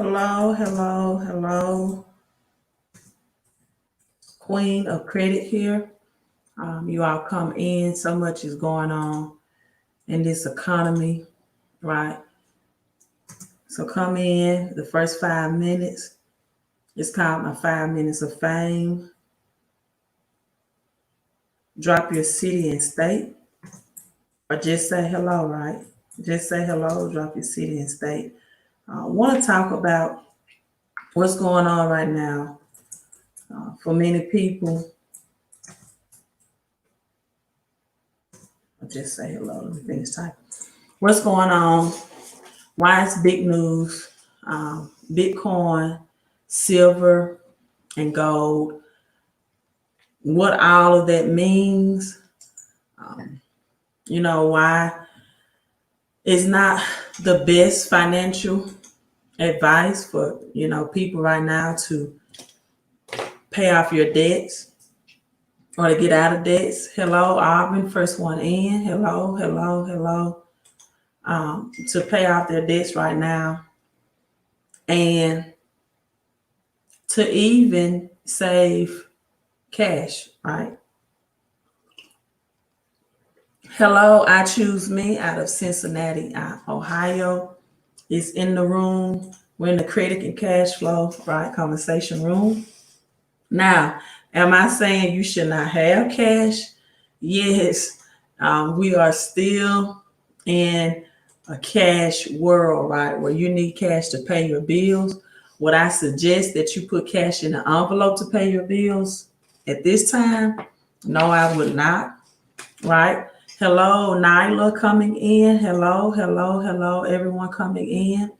Hello, hello, hello. Queen of Credit here. You all come in. So much is going on in this economy, right? So come in. The first 5 minutes. It's called my 5 minutes of fame. Drop your city and state, or just say hello, right? Just say hello. Drop your city and state. I want to talk about what's going on right now for many people. I'll just say hello. Let me finish typing. What's going on? Why it's big news? Bitcoin, silver, and gold. What all of that means? Why it's not the best financial advice for people right now to pay off your debts or to get out of debts. Hello, Auburn, first one in. Hello, hello, hello. To pay off their debts right now and to even save cash, right? Hello, I choose me out of Cincinnati, Ohio. Is in the room. We're in the credit and cash flow, right? Conversation room. Now, am I saying you should not have cash? Yes, we are still in a cash world, right? Where you need cash to pay your bills. Would I suggest that you put cash in an envelope to pay your bills at this time? No, I would not, right? Hello, Nyla coming in. Hello, hello, hello, everyone coming in.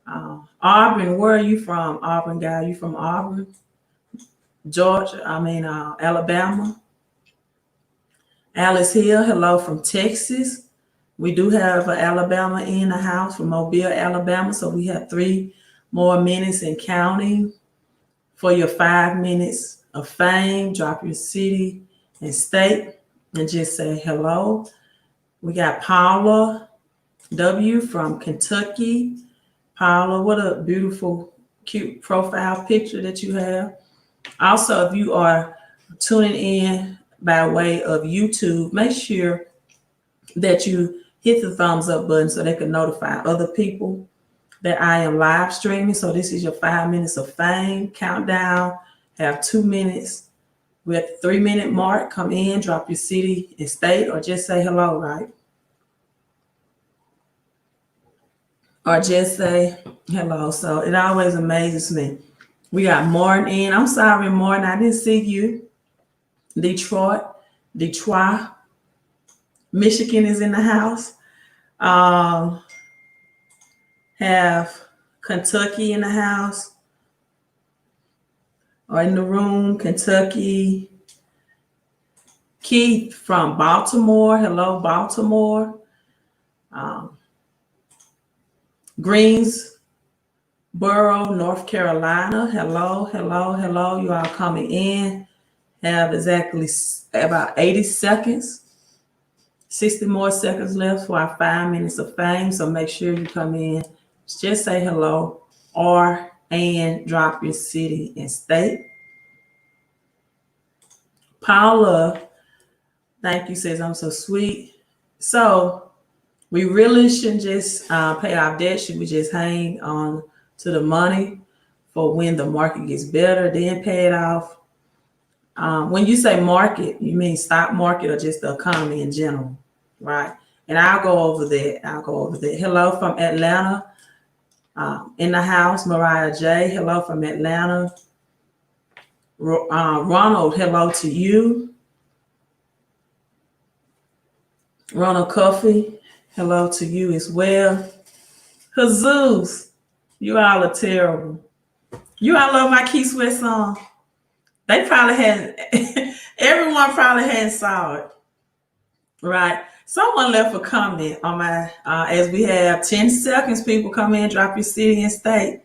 Auburn, where are you from? Auburn guy, you from Auburn? Georgia, Alabama. Alice Hill, hello from Texas. We do have Alabama in the house from Mobile, Alabama. So we have 3 more minutes in counting for your 5 minutes of fame. Drop your city and state and just say hello. We got Paula W from Kentucky. Paula, what a beautiful, cute profile picture that you have. Also, if you are tuning in by way of YouTube, make sure that you hit the thumbs up button so they can notify other people that I am live streaming. So this is your 5 minutes of fame countdown. Have 2 minutes. We're at the 3-minute mark. Come in, drop your city and state, or just say hello, right? Or just say hello. So it always amazes me. We got Martin in. I'm sorry, Martin, I didn't see you. Detroit, Michigan is in the house. Have Kentucky in the house or in the room. Kentucky. Keith from Baltimore. Hello, Baltimore. Greensboro, North Carolina. Hello, hello, hello. You all coming in. Have exactly about 80 seconds. 60 more seconds left for our 5 minutes of fame. So make sure you come in. Just say hello and drop your city and state. Paula, thank you, says I'm so sweet. So we really shouldn't just pay off debt. Should we just hang on to the money for when the market gets better, then pay it off? When you say market, you mean stock market or just the economy in general, right? And I'll go over that. Hello from Atlanta. In the house, Mariah J. Hello from Atlanta. Ronald, hello to you. Ronald CUFFY, hello to you as well. Jesus, you all are terrible. You all love my Key Sweat song. They probably hadn't, everyone probably hadn't saw it, right? Someone left a comment on my, as we have 10 seconds, people come in, drop your city and state.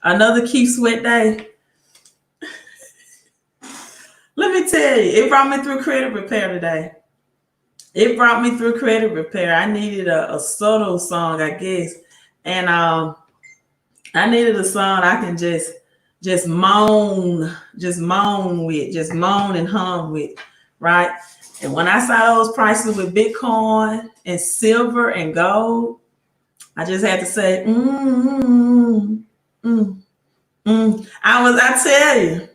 Another Keep Sweat day. Let me tell you, it brought me through credit repair today. I needed a subtle song, I guess. And I needed a song I can just moan with, just moan and hum with, right? And when I saw those prices with Bitcoin and silver and gold, I just had to say, I tell you,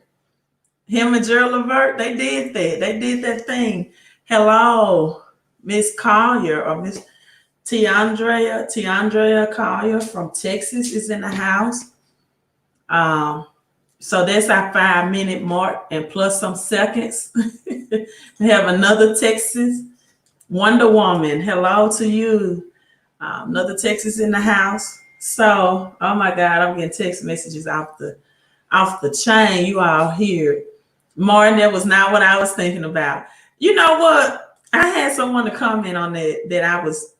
him and Gerald Levert, they did that. They did that thing. Hello, Miss Collier or Miss Tiandrea Collier from Texas is in the house. So that's our 5-minute mark and plus some seconds. We have another Texas Wonder Woman. Hello to you. Another Texas in the house. So, oh my God, I'm getting text messages off the chain. You all hear it. Martin, that was not what I was thinking about. You know what? I had someone to comment on that I was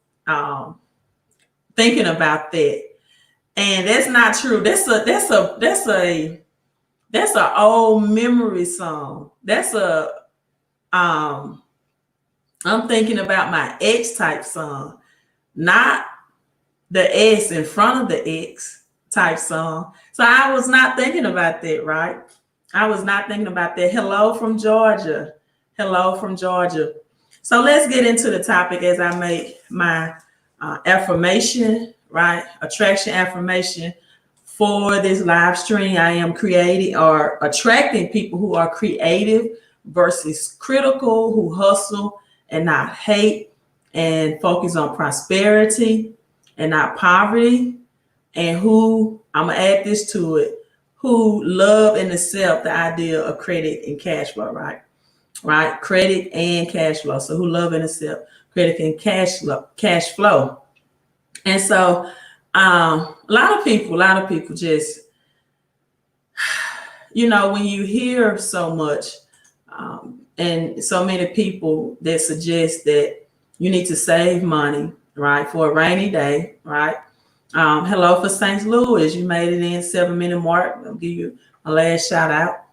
thinking about that. And that's not true. That's an old memory song. I'm thinking about my X type song, not the S in front of the X type song. So I was not thinking about that, right? I was not thinking about that. Hello from Georgia. Hello from Georgia. So let's get into the topic as I make my affirmation, right? Attraction affirmation for this live stream. I am creating or attracting people who are creative versus critical, who hustle and not hate, and focus on prosperity and not poverty, and who, I'm going to add this to it, who love and accept the idea of credit and cash flow, right? Right? Credit and cash flow. So who love and accept credit and cash flow. And so a lot of people just, when you hear so much and so many people that suggest that you need to save money, right, for a rainy day, right? Hello for St. Louis. You made it in 7-minute mark. I'll give you a last shout out.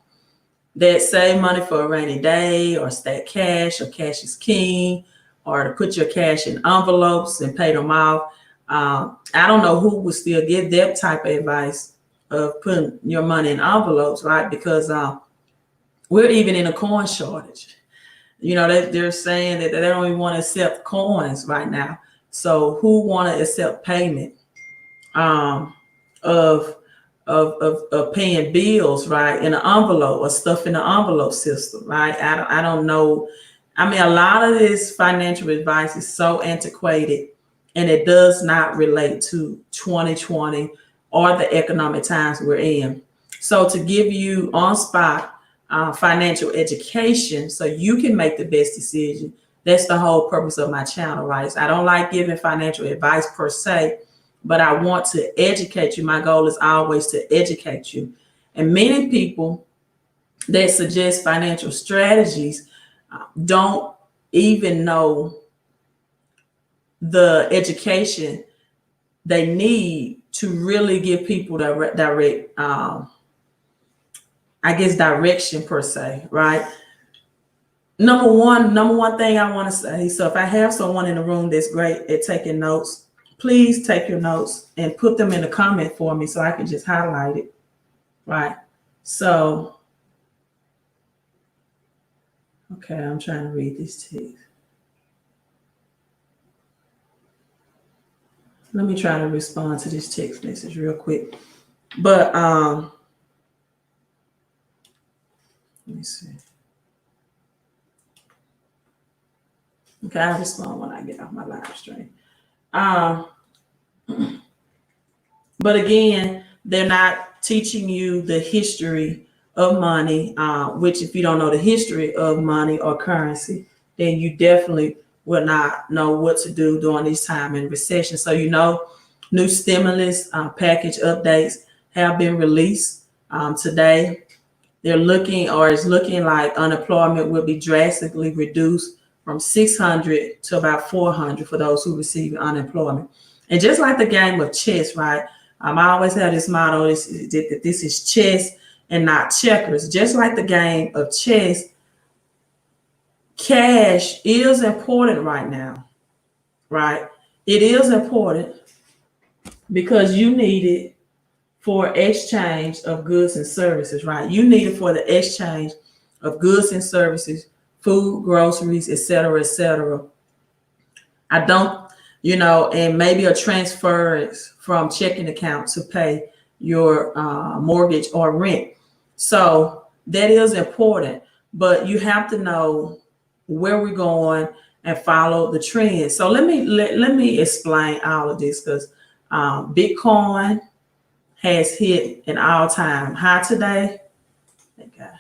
That save money for a rainy day, or stack cash, or cash is king, or to put your cash in envelopes and pay them off. I don't know who would still give that type of advice of putting your money in envelopes, right? Because we're even in a coin shortage. They're saying that they don't even want to accept coins right now. So who want to accept payment of paying bills, right, in an envelope, or stuff in the envelope system, right? I don't know. I mean, a lot of this financial advice is so antiquated, and it does not relate to 2020 or the economic times we're in. So to give you on spot financial education so you can make the best decision, that's the whole purpose of my channel, right? So I don't like giving financial advice per se, but I want to educate you. My goal is always to educate you. And many people that suggest financial strategies don't even know the education they need to really give people direct direction per se, right? Number one thing I want to say, so if I have someone in the room that's great at taking notes, please take your notes and put them in the comment for me so I can just highlight it, right? So, okay, I'm trying to read this text. Let me try to respond to this text message real quick. But let me see. Okay, I'll respond when I get off my live stream. But again, they're not teaching you the history of money, which if you don't know the history of money or currency, then you definitely will not know what to do during this time in recession. So, new stimulus package updates have been released today. They're looking, or it's looking like unemployment will be drastically reduced from 600 to about 400 for those who receive unemployment. And just like the game of chess, right? I always have this motto, that this is chess and not checkers. Just like the game of chess, cash is important right now, right? It is important because you need it for exchange of goods and services, right? You need it for the exchange of goods and services, food, groceries, etc., etc. I don't, and maybe a transference from checking account to pay your mortgage or rent. So that is important, but you have to know where we're going and follow the trend. So let me explain all of this, because Bitcoin has hit an all-time high today. Okay.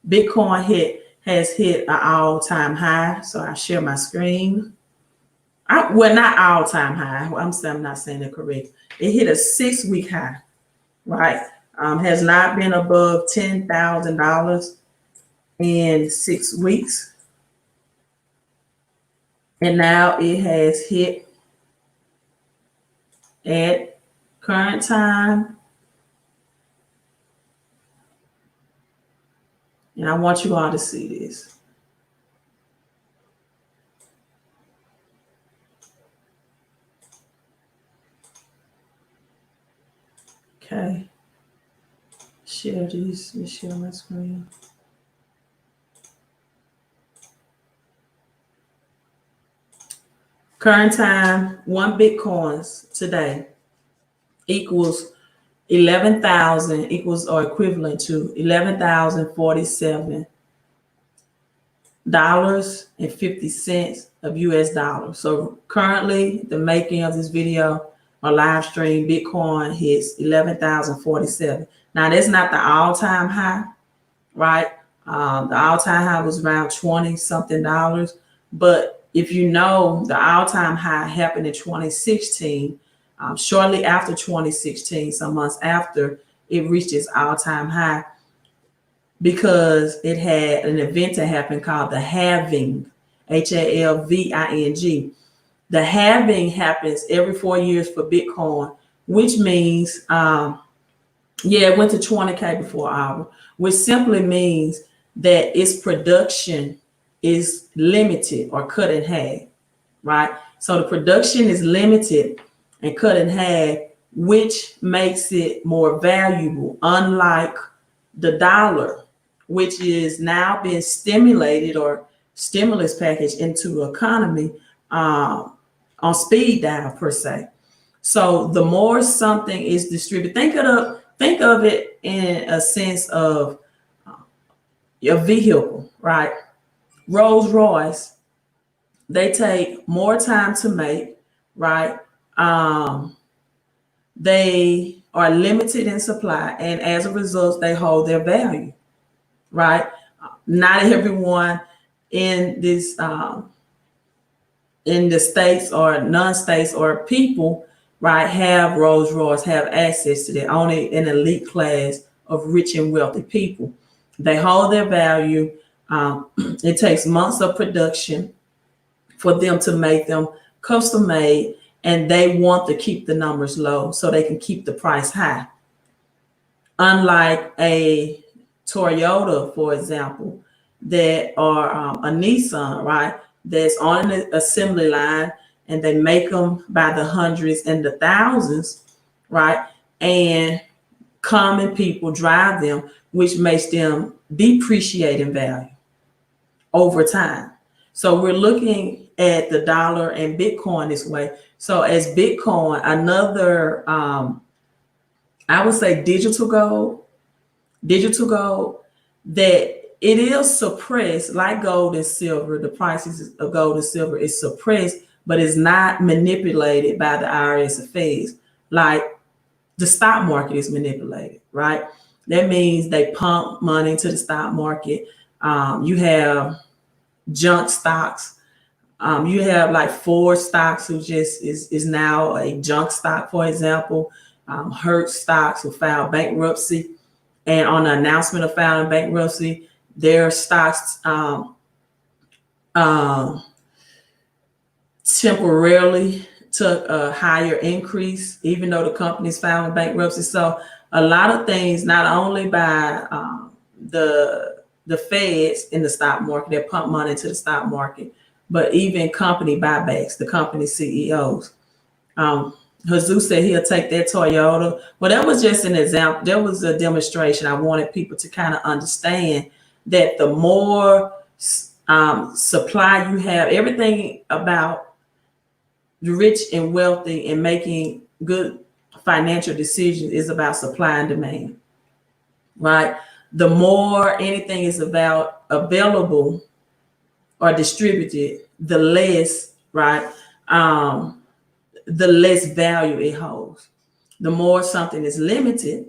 Bitcoin has hit an all-time high. So I share my screen. Well, not all-time high. I'm not saying it correct. It hit a 6-week high, right? Has not been above $10,000 in 6 weeks. And now it has hit at current time. And I want you all to see this. Okay. Share this. Let me share my screen. Current time, 1 Bitcoin today equals 11,000 equals or equivalent to $11,047.50 of US dollars. So currently, the making of this video or live stream, Bitcoin hits 11,047. Now that's not the all-time high, right? The all-time high was around 20 something dollars, but if you know, the all-time high happened in 2016. Shortly after 2016, some months after, it reached its all-time high because it had an event that happened called the halving, Halving. The halving happens every 4 years for Bitcoin, which means, it went to 20K before hour, which simply means that its production is limited or cut in half, right? So the production is limited and cut in half, which makes it more valuable, unlike the dollar, which is now being stimulated or stimulus package into the economy on speed dial per se. So the more something is distributed, think of it in a sense of your vehicle, right? Rolls Royce, they take more time to make, right? They are limited in supply, and as a result, they hold their value, right? Not everyone in this in the states or non-states or people, right, have Rolls Royce, have access to that. Only an elite class of rich and wealthy people. They hold their value. It takes months of production for them to make them custom made, and they want to keep the numbers low so they can keep the price high. Unlike a Toyota, for example, that are a Nissan, right, that's on an assembly line, and they make them by the hundreds and the thousands, right, and common people drive them, which makes them depreciate in value over time. So we're looking at the dollar and Bitcoin this way. So as Bitcoin, another, I would say digital gold, that it is suppressed like gold and silver. The prices of gold and silver is suppressed, but it's not manipulated by the IRS or feds like the stock market is manipulated, right? That means they pump money into the stock market. You have junk stocks. You have like Ford stocks who just is now a junk stock, for example. Hertz stocks who filed bankruptcy, and on the announcement of filing bankruptcy, their stocks temporarily took a higher increase, even though the company's filing bankruptcy. So a lot of things, not only by the feds in the stock market that pump money into the stock market, but even company buybacks, the company CEOs. Jesus said he'll take that Toyota. Well, that was just an example. That was a demonstration. I wanted people to kind of understand that the more supply you have, everything about the rich and wealthy and making good financial decisions is about supply and demand, right? The more anything is about available or distributed, the less, right? The less value it holds. The more something is limited,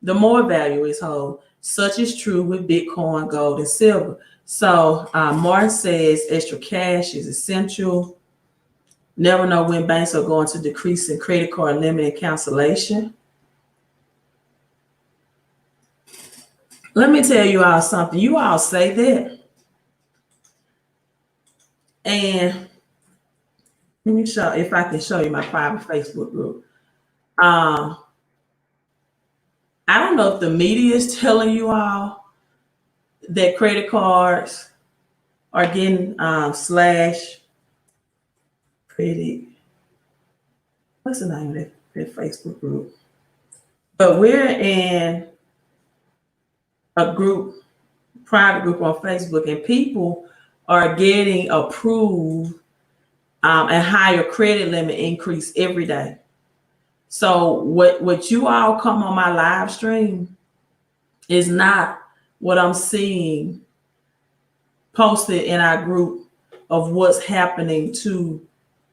the more value is held. Such is true with Bitcoin, gold, and silver. So Martin says extra cash is essential. Never know when banks are going to decrease in credit card limit and cancellation. Let me tell you all something. You all say that. And let me show, if I can show you my private Facebook group. I don't know if the media is telling you all that credit cards are getting slash credit. What's the name of that Facebook group? But we're in a group, private group on Facebook, and people are getting approved and higher credit limit increase every day. So what you all come on my live stream is not what I'm seeing posted in our group of what's happening to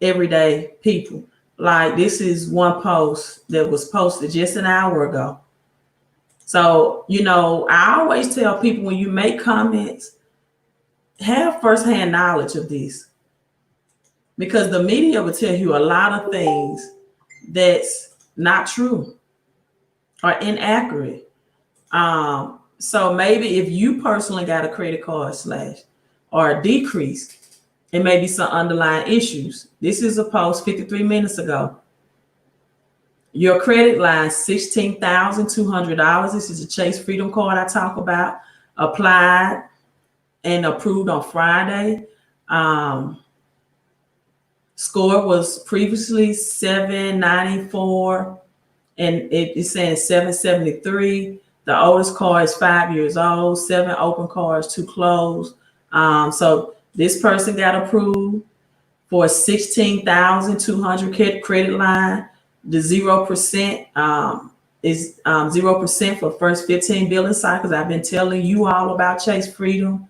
everyday people. Like this is one post that was posted just an hour ago. So, you know, I always tell people when you make comments, have firsthand knowledge of this, because the media will tell you a lot of things that's not true or inaccurate. So maybe if you personally got a credit card slash or a decrease, it may be some underlying issues. This is a post 53 minutes ago. Your credit line, $16,200. This is a Chase Freedom card I talk about. Applied and approved on Friday. Score was previously 794, and it is saying 773. The oldest card is 5 years old. 7 open cards, 2 closed. So this person got approved for 16,200 credit line. The 0% is 0% for first 15 billing cycles. I've been telling you all about Chase Freedom.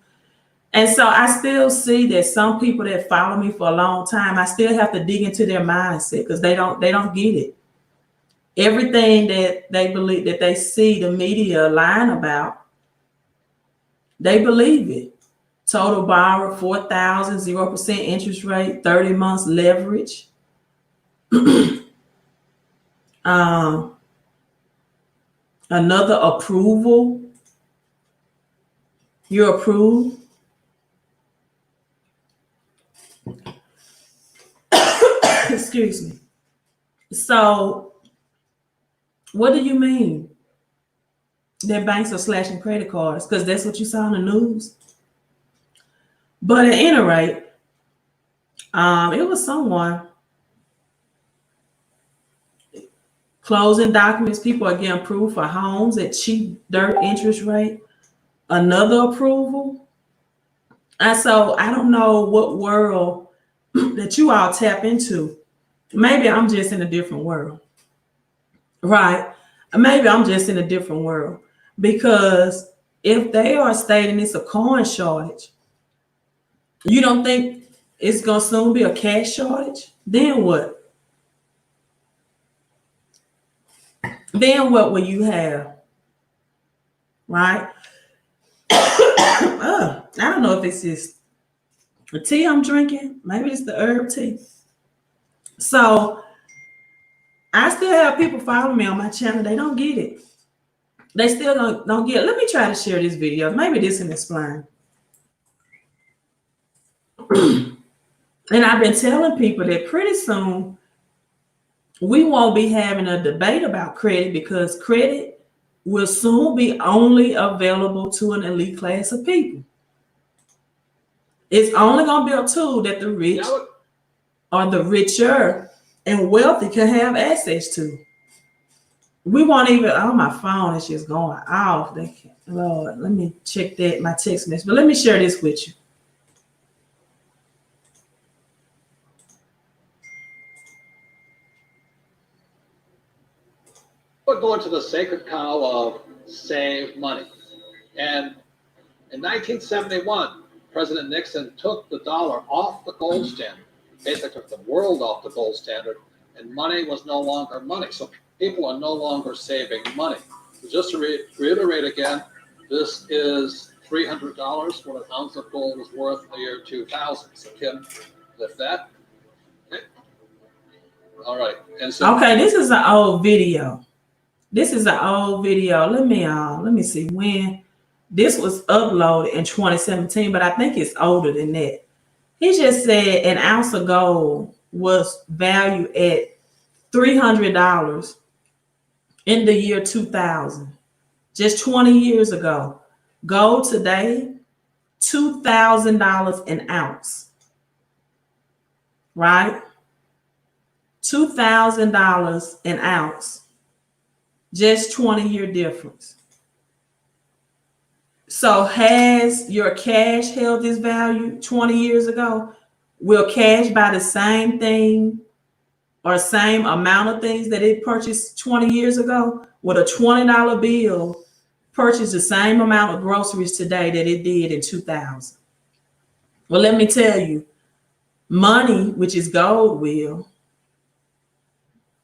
And so I still see that some people that follow me for a long time, I still have to dig into their mindset because they don't get it. Everything that they believe, that they see the media lying about, they believe it. Total borrower, 4,000, 0% interest rate, 30 months leverage. Another approval. You're approved. Excuse me. So what do you mean that banks are slashing credit cards? Because that's what you saw in the news. But at any rate, it was someone closing documents. People are getting approved for homes at cheap dirt interest rate. Another approval. And so I don't know what world that you all tap into. Maybe I'm just in a different world, right? Maybe I'm just in a different world, because if they are stating it's a coin shortage, you don't think it's going to soon be a cash shortage? Then what? Then what will you have, right? I don't know if this is the tea I'm drinking. Maybe it's the herb tea. So I still have people following me on my channel. They don't get it. They still don't get it. Let me try to share this video. Maybe this can explain. And I've been telling people that pretty soon we won't be having a debate about credit, because credit will soon be only available to an elite class of people. It's only going to be a tool that the rich or the richer and wealthy can have access to. We won't even, oh, my phone is just going off. Lord, let me check that, my text message. But let me share this with you. We're going to the sacred cow of save money. And in 1971, President Nixon took the dollar off the gold standard, basically took the world off the gold standard, and money was no longer money. So people are no longer saving money. So just to reiterate again, this is $300 what an ounce of gold was worth in the year 2000. So Kim, lift that. Okay. All right. And so okay, this is an old video. Let me see when this was uploaded in 2017, but I think it's older than that. He just said an ounce of gold was valued at $300 in the year 2000, just 20 years ago. Gold today, $2,000 an ounce, right? $2,000 an ounce, just 20-year difference. So has your cash held this value 20 years ago? Will cash buy the same thing or same amount of things that it purchased 20 years ago? Would a $20 bill purchase the same amount of groceries today that it did in 2000? Well, let me tell you, money, which is gold, will,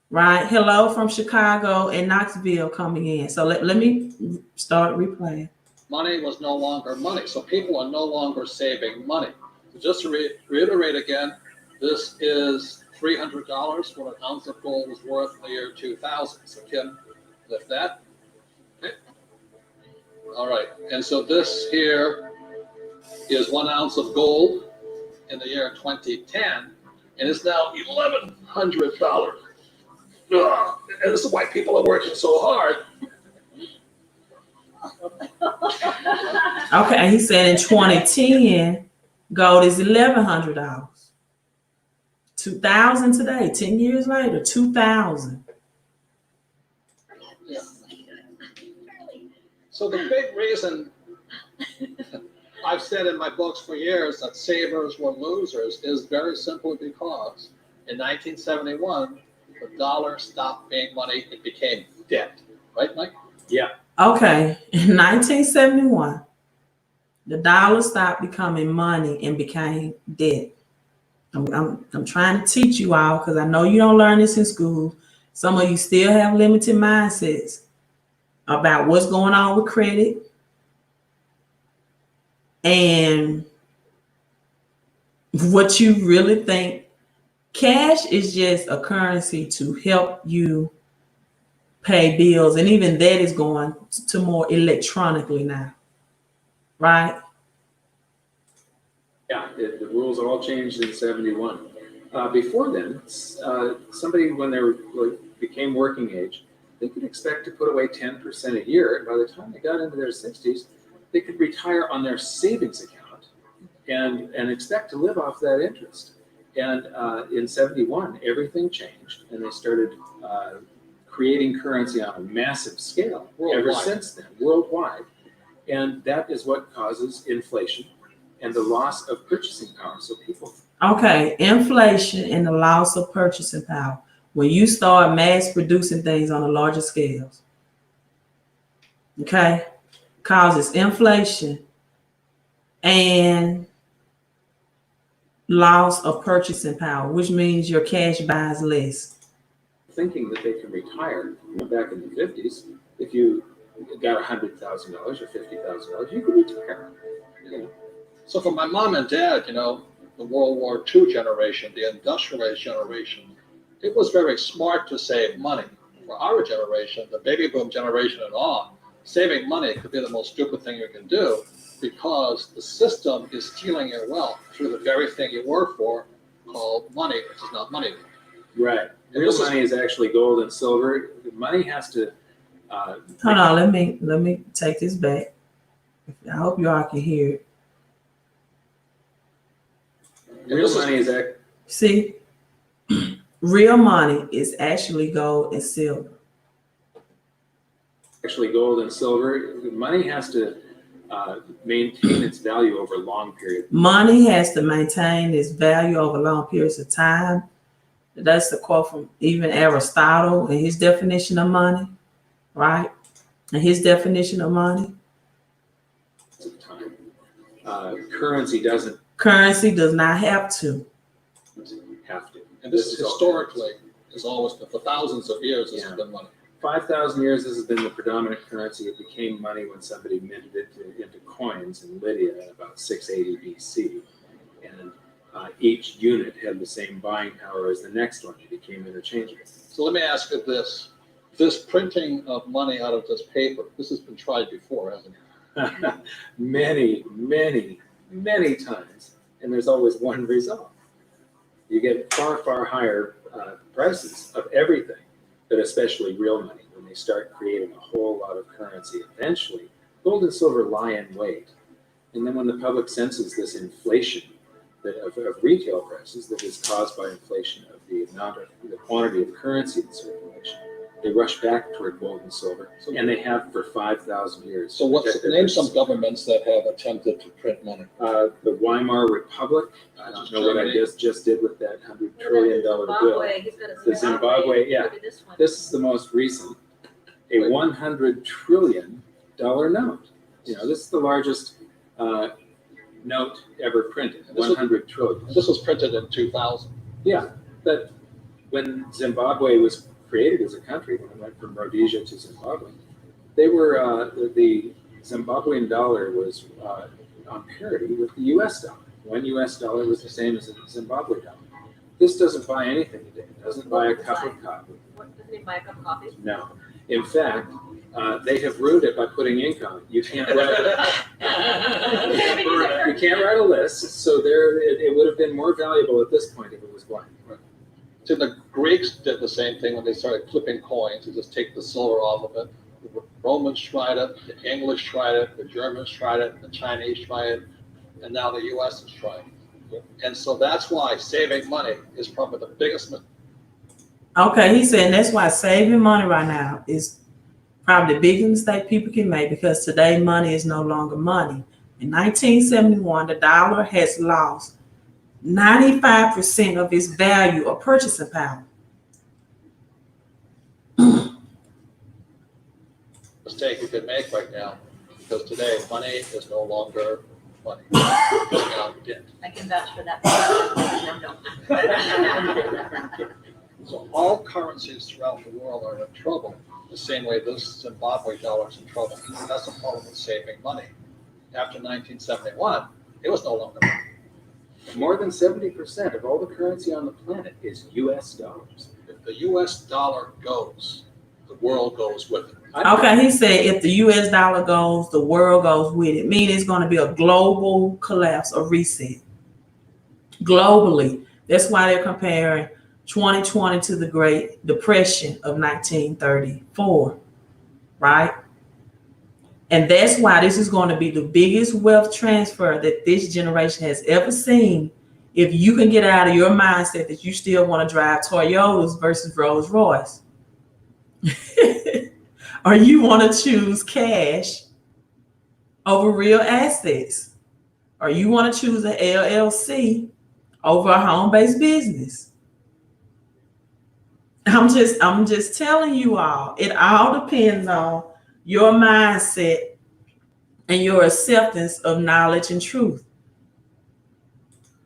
right? Hello from Chicago and Knoxville coming in. So let me start replaying. Money was no longer money. So people are no longer saving money. So just to reiterate again, this is $300 what an ounce of gold was worth in the year 2000. So Kim, lift that. Okay. All right. And so this here is 1 ounce of gold in the year 2010, and it's now $1,100. And this is why people are working so hard. Okay, he said in 2010, gold is $1,100. 2000 today, 10 years later, 2000. Yeah. So the big reason I've said in my books for years that savers were losers is very simply because in 1971, the dollar stopped being money, it became debt. Right, Mike? Yeah. Okay, in 1971, the dollar stopped becoming money and became debt. I'm trying to teach you all because I know you don't learn this in school. Some of you still have limited mindsets about what's going on with credit. And what you really think, cash is just a currency to help you pay bills. And even that is going to more electronically now, right? Yeah, the rules all changed in 71. Before then, somebody, when they became working age, they could expect to put away 10% a year. And by the time they got into their 60s, they could retire on their savings account and expect to live off that interest. And in 71, everything changed, and they started creating currency on a massive scale ever since then, worldwide. And that is what causes inflation and the loss of purchasing power. So people. Okay, inflation and the loss of purchasing power. When you start mass producing things on a larger scales, okay, causes inflation and loss of purchasing power, which means your cash buys less. Thinking that they can retire back in the 50s, if you got $100,000 or $50,000, you could retire. You know. So for my mom and dad, you know, the World War II generation, the industrialized generation, it was very smart to save money. For our generation, the baby boom generation and on, saving money could be the most stupid thing you can do because the system is stealing your wealth through the very thing you work for called money, which is not money. Right. Real money is actually gold and silver. Money has to. Hold on, let me take this back. I hope you all can hear it. Real money is See, Real money is actually gold and silver. Actually, gold and silver, money has to maintain its value over long periods. Money has to maintain its value over long periods of time. That's the quote from even Aristotle and his definition of money, right? And his definition of money. Time. Currency doesn't Currency does not have to. have to. And this historically has always been, for thousands of years, this has been money. 5,000 years, this has been the predominant currency. It became money when somebody minted it into coins in Lydia in about 680 BC. And each unit had the same buying power as the next one. It became interchangeable. So let me ask you this. This printing of money out of this paper, this has been tried before, hasn't it? Many, many, many times. And there's always one result. You get far, far higher prices of everything, but especially real money, when they start creating a whole lot of currency. Eventually, gold and silver lie in wait. And then when the public senses this inflation of retail prices that is caused by inflation of the quantity of currency in circulation, they rush back toward gold and silver, and they have for 5,000 years. So name some governments that have attempted to print money. The Weimar Republic. I don't know what I just did with that $100 trillion bill. The Zimbabwe, yeah. This is the most recent, a $100 trillion note. You know, this is the largest note ever printed, 100 trillion. This was printed in 2000. Yeah, but when Zimbabwe was created as a country, when it went from Rhodesia to Zimbabwe, they were, the Zimbabwean dollar was on parity with the US dollar. One US dollar was the same as the Zimbabwe dollar. This doesn't buy anything today. It doesn't buy a cup of coffee. What, doesn't it buy a cup of coffee? No. In fact, they have ruined it by putting ink on it. You can't write you can't write a list, so it would have been more valuable at this point if it was blank. So the Greeks did the same thing when they started clipping coins. They just take the silver off of it. The Romans tried it, the English tried it, the Germans tried it, the Chinese tried it, and now the US is trying it. And so that's why saving money is probably the biggest. Okay, he said that's why saving money right now is probably the biggest mistake people can make, because today money is no longer money. In 1971, the dollar has lost 95% of its value or purchasing power. Mistake you could make right now, because today money is no longer money. Now debt. I can vouch for that. No. So all currencies throughout the world are in trouble, the same way this Zimbabwe dollar is in trouble. That's the problem with saving money. After 1971, it was no longer money. More than 70% of all the currency on the planet is US dollars. If the US dollar goes, the world goes with it. Okay, he said if the US dollar goes, the world goes with it. Meaning it's going to be a global collapse or reset. Globally. That's why they're comparing 2020 to the Great Depression of 1934, right? And that's why this is going to be the biggest wealth transfer that this generation has ever seen. If you can get out of your mindset that you still want to drive Toyotas versus Rolls Royce, or you want to choose cash over real assets, or you want to choose an LLC over a home-based business. I'm just telling you all, it all depends on your mindset and your acceptance of knowledge and truth.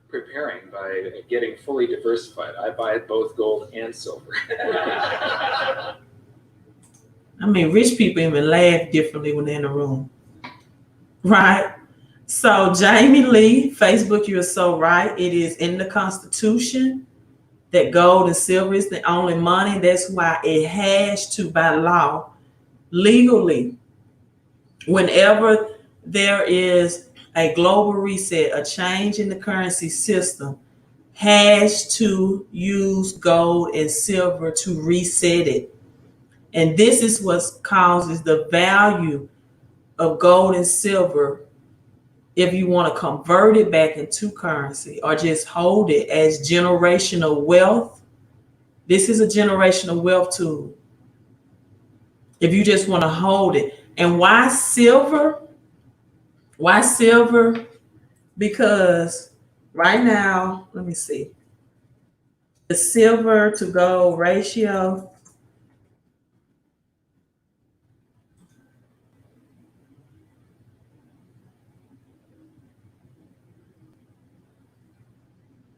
Preparing by getting fully diversified. I buy both gold and silver. I mean, rich people even laugh differently when they're in the room, right? So Jamie Lee, Facebook, you're so right. It is in the Constitution that gold and silver is the only money. That's why it has to, by law, legally, whenever there is a global reset, a change in the currency system, has to use gold and silver to reset it. And this is what causes the value of gold and silver if you want to convert it back into currency or just hold it as generational wealth This is a generational wealth tool. If you just want to hold it. And why silver? Why silver? Because right now, let me see. The silver to gold ratio.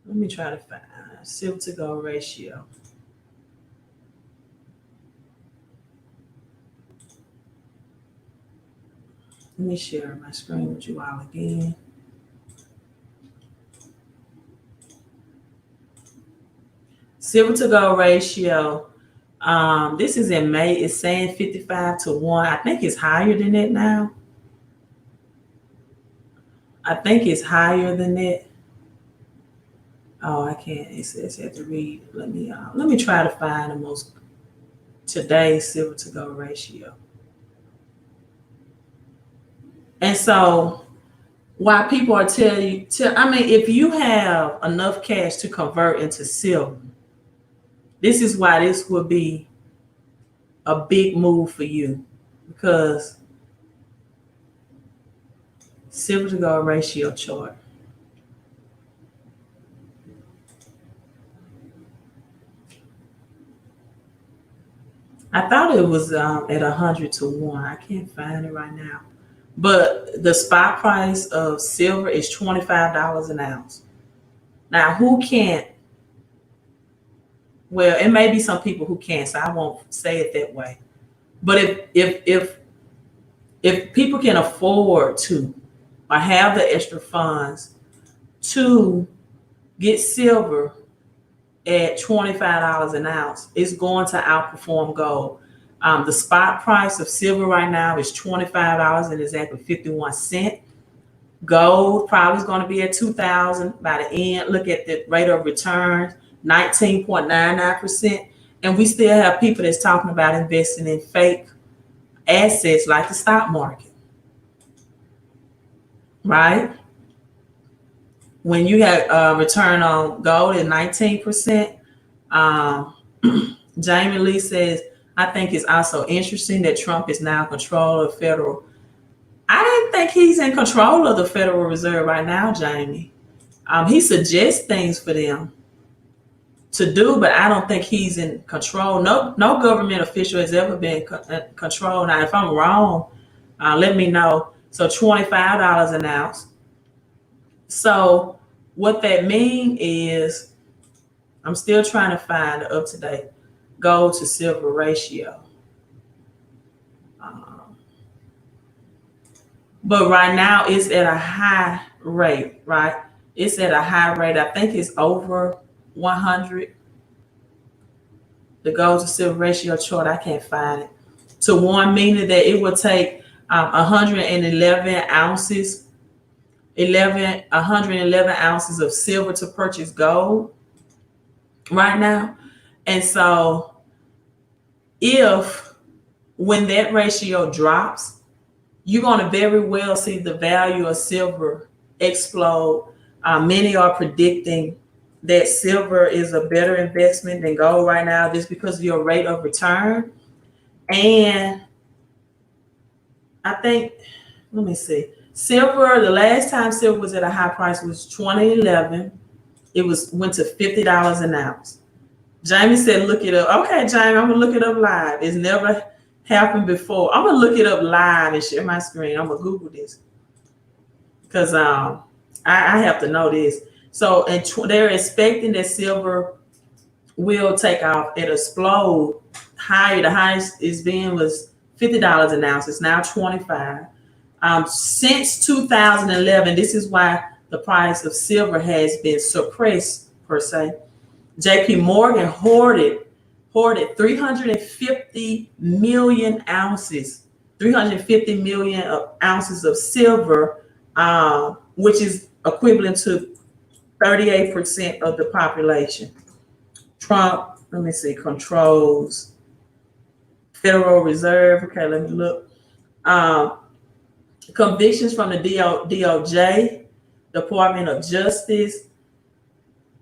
Let me try to find silver to gold ratio. Let me share my screen with you all again. Silver to gold ratio. This is in May. It's saying 55-1. I think it's higher than that now. I think it's higher than that. Oh, I can't. It says I have to read. Let me try to find the most today's silver to gold ratio. And so, why people are telling you, I mean, if you have enough cash to convert into silver, this is why this would be a big move for you, because silver to gold ratio chart. I thought it was at 100-1. I can't find it right now. But the spot price of silver is $25 an ounce. Now, who can't? Well, it may be some people who can't, so I won't say it that way. But if people can afford to, or have the extra funds to get silver at $25 an ounce, it's going to outperform gold. The spot price of silver right now is $25 and exactly 51 cents. Gold probably is going to be at $2,000 by the end. Look at the rate of return, 19.99%. And we still have people that's talking about investing in fake assets like the stock market, right? When you have return on gold at 19%, Jamie Lee says, I think it's also interesting that Trump is now in control of federal. I didn't think he's in control of the Federal Reserve right now, Jamie. He suggests things for them to do, but I don't think he's in control. No government official has ever been in control. Now, if I'm wrong, let me know. So $25 an ounce. So what that means is, I'm still trying to find the up-to-date gold to silver ratio. But right now it's at a high rate, right? It's at a high rate. I think it's over 100. The gold to silver ratio chart, I can't find it. To 1, meaning that it would take 111 ounces, 111 ounces of silver to purchase gold right now. And so when that ratio drops, you're going to very well see the value of silver explode. Many are predicting that silver is a better investment than gold right now just because of your rate of return. And I think, let me see, silver, the last time silver was at a high price was 2011. It went to $50 an ounce. Jamie said, look it up. Okay, Jamie, I'm going to look it up live. It's never happened before. I'm going to look it up live and share my screen. I'm going to Google this because I have to know this. So they're expecting that silver will take off. It'll explode higher. The highest it's been was $50 an ounce. It's now $25. Since 2011, this is why the price of silver has been suppressed, per se. JP Morgan hoarded 350 million ounces, 350 million ounces of silver, which is equivalent to 38% of the population. Trump, let me see, controls Federal Reserve. Okay, let me look. Convictions from the DOJ, Department of Justice,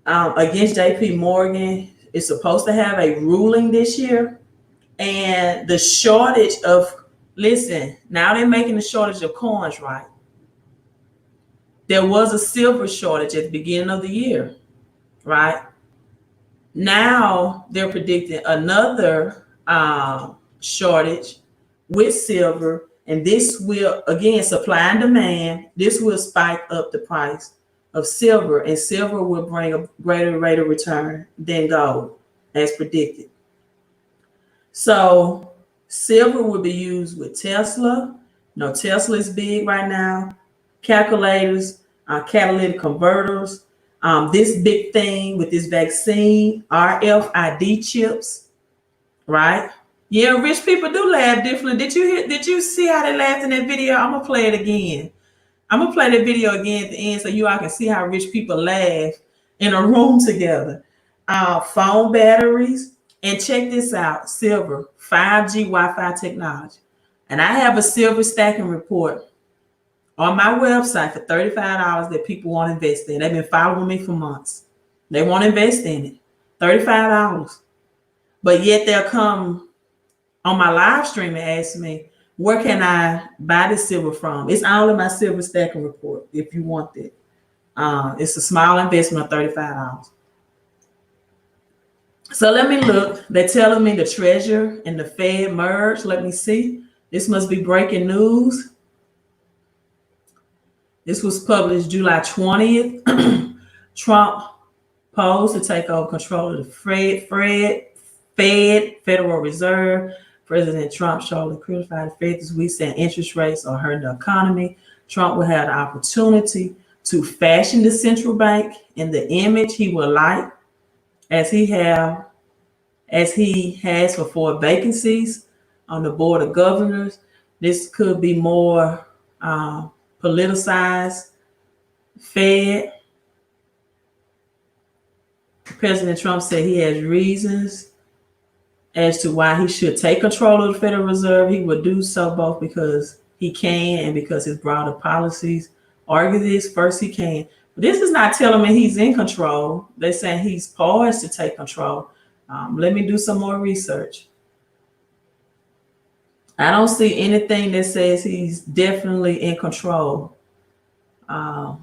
against JP Morgan is supposed to have a ruling this year. And the shortage of, listen, now they're making a shortage of coins, right? There was a silver shortage at the beginning of the year, right? Now they're predicting another shortage with silver, and this will, again, supply and demand, this will spike up the price of silver, and silver will bring a greater rate of return than gold, as predicted. So silver will be used with Tesla. No, Tesla is big right now. Calculators, catalytic converters. This big thing with this vaccine, RFID chips, right? Yeah, rich people do laugh differently. Did you see how they laughed in that video? I'm gonna play it again. I'm gonna play the video again at the end so you all can see how rich people laugh in a room together. Phone batteries, and check this out: silver, 5G Wi-Fi technology. And I have a silver stacking report on my website for $35 that people want to invest in. They've been following me for months. They want to invest in it. $35. But yet they'll come on my live stream and ask me, where can I buy this silver from? It's all in my silver stacking report if you want it. It's a small investment of $35. So let me look. They're telling me the Treasury and the Fed merged. Let me see. This must be breaking news. This was published July 20th. Trump posed to take over control of the Fed, Federal Reserve. President Trump shortly criticized the Fed this week, saying interest rates are hurting the economy. Trump will have the opportunity to fashion the central bank in the image he would like, as he has for 4 vacancies on the board of governors. This could be more politicized Fed. President Trump said he has reasons as to why he should take control of the Federal Reserve. He would do so both because he can and because his broader policies argue this. First, he can. But this is not telling me he's in control. They're saying he's poised to take control. Let me do some more research. I don't see anything that says he's definitely in control. I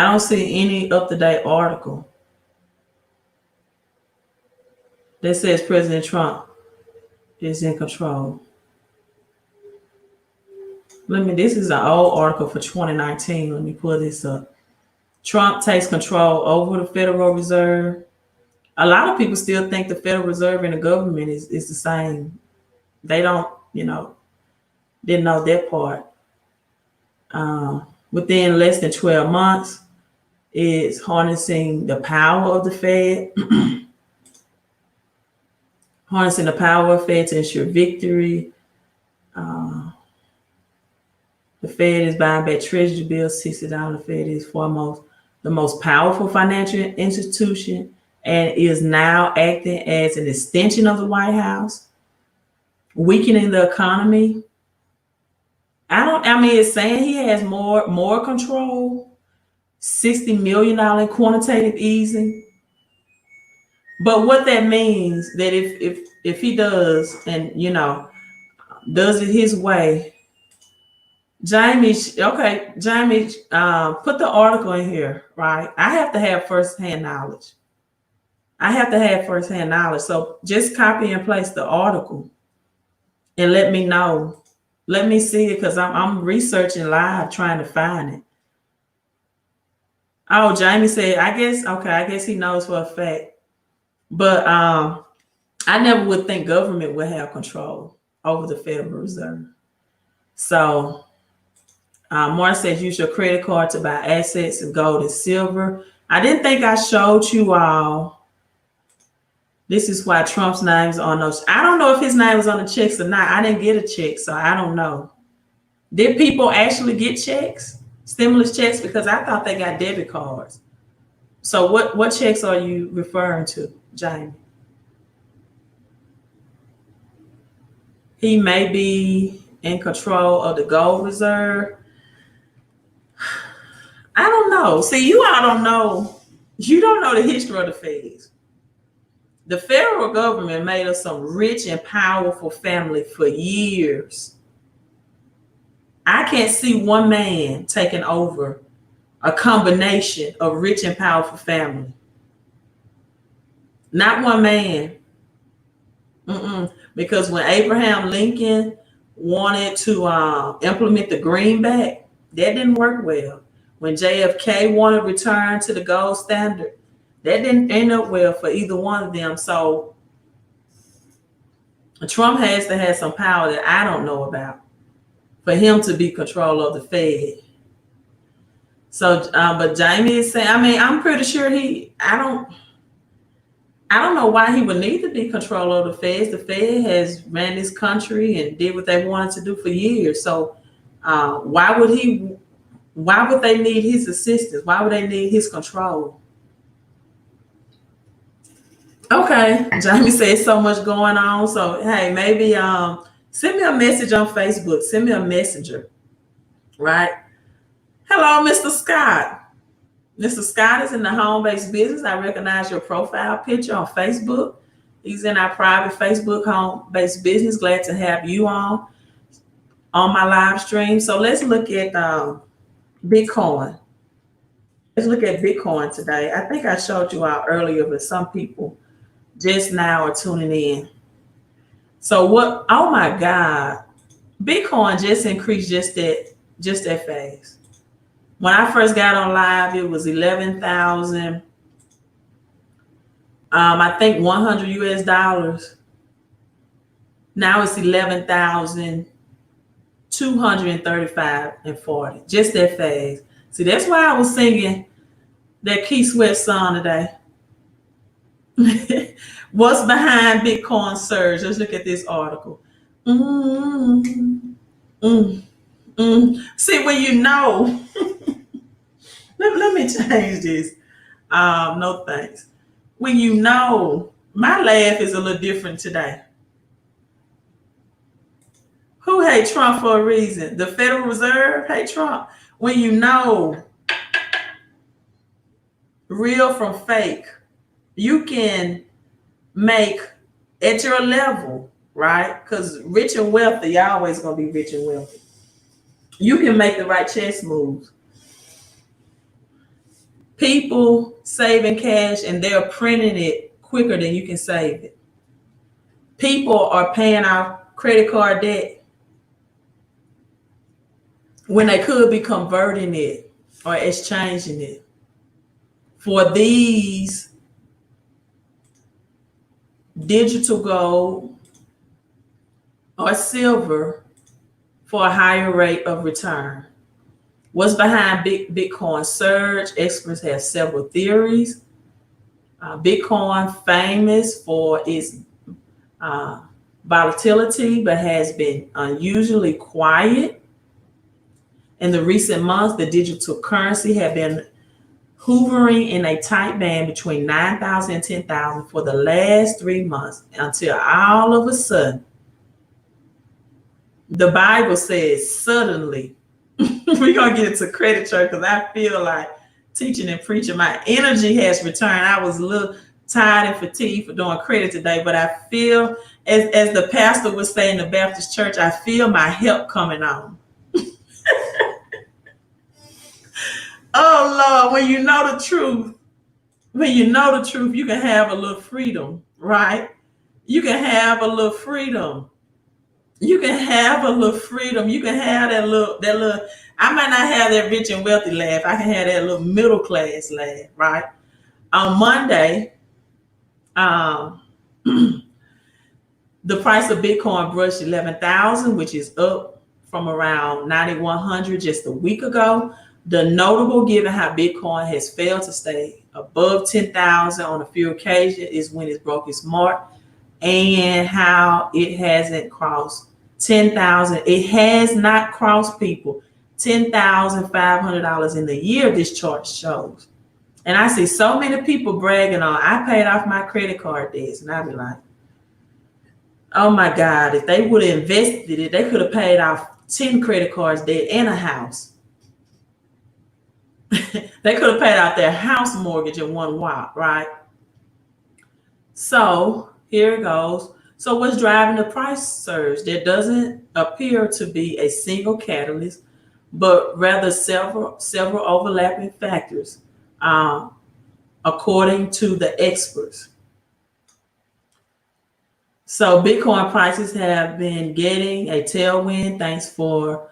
don't see any up-to-date article that says President Trump is in control. This is an old article for 2019. Let me pull this up. Trump takes control over the Federal Reserve. A lot of people still think the Federal Reserve and the government is the same. They don't, didn't know that part. Within less than 12 months, is harnessing the power of the Fed, harnessing the power of Fed to ensure victory. The Fed is buying back Treasury bills, $60. The Fed is foremost the most powerful financial institution and is now acting as an extension of the White House, weakening the economy. It's saying he has more control. $60 million in quantitative easing. But what that means that if he does and does it his way, Jamie, put the article in here, right? I have to have firsthand knowledge. So just copy and paste the article and let me know. Let me see it because I'm researching live trying to find it. Oh, Jamie said, I guess he knows for a fact. But I never would think government would have control over the Federal Reserve. So Mark says use your credit card to buy assets of gold and silver. I didn't think I showed you all. This is why Trump's name is on those. I don't know if his name was on the checks or not. I didn't get a check, so I don't know. Did people actually get checks? Stimulus checks? Because I thought they got debit cards. So what checks are you referring to, Jamie? He may be in control of the gold reserve. I don't know. See, you all don't know. You don't know the history of the feds. The federal government made us some rich and powerful family for years. I can't see one man taking over a combination of rich and powerful family. Not one man. Because when Abraham Lincoln wanted to implement the greenback, that didn't work well. When JFK wanted to return to the gold standard, that didn't end up well for either one of them. So Trump has to have some power that I don't know about for him to be control of the Fed. So, but Jamie is saying, I mean, I'm pretty sure I don't know why he would need to be control of the Feds. The Fed has ran this country and did what they wanted to do for years. So why would they need his assistance? Why would they need his control? Okay, Jamie says so much going on. So hey, maybe send me a message on Facebook. Send me a messenger, right? Hello, Mr. Scott. Mr. Scott is in the home-based business. I recognize your profile picture on Facebook. He's in our private Facebook home-based business. Glad to have you on my live stream. So let's look at Bitcoin. Let's look at Bitcoin today. I think I showed you out earlier, but some people just now are tuning in. So what? Oh my God, Bitcoin just increased just that fast. When I first got on live, it was 11,000. I think 100 US dollars. Now it's 11,235 and 40. Just that fast. See, that's why I was singing that Key Sweat song today. What's behind Bitcoin surge? Let's look at this article. See, when you know, let me change this. No thanks. When you know, my laugh is a little different today. Who hate Trump for a reason? The Federal Reserve hate Trump. When you know real from fake, you can make at your level, right? Because rich and wealthy, you're always going to be rich and wealthy. You can make the right chess moves. People saving cash and they're printing it quicker than you can save it. People are paying off credit card debt when they could be converting it or exchanging it for these digital gold or silver for a higher rate of return. What's behind Bitcoin surge? Experts have several theories. Bitcoin famous for its volatility, but has been unusually quiet. In the recent months, the digital currency have been hovering in a tight band between 9,000 and 10,000 for the last 3 months until all of a sudden, the Bible says suddenly, we're going to get into credit church because I feel like teaching and preaching. My energy has returned. I was a little tired and fatigued for doing credit today, but I feel, as the pastor would say in the Baptist church, I feel my help coming on. Oh, Lord, when you know the truth, you can have a little freedom, right? You can have a little freedom. You can have a little freedom. You can have that little, I might not have that rich and wealthy laugh. I can have that little middle class laugh, right? On Monday, the price of Bitcoin brushed 11,000, which is up from around 9,100 just a week ago. The notable, given how Bitcoin has failed to stay above 10,000 on a few occasions, is when it broke its mark and how it hasn't crossed 10,000. It has not crossed, people, $10,500 in the year, this chart shows. And I see so many people bragging on, I paid off my credit card debts. And I be like, oh my God, if they would have invested it, they could have paid off 10 credit cards debt and a house. They could have paid out their house mortgage in one whop, right? So here it goes. So what's driving the price surge? There doesn't appear to be a single catalyst, but rather several overlapping factors, um, according to the experts. So Bitcoin prices have been getting a tailwind thanks for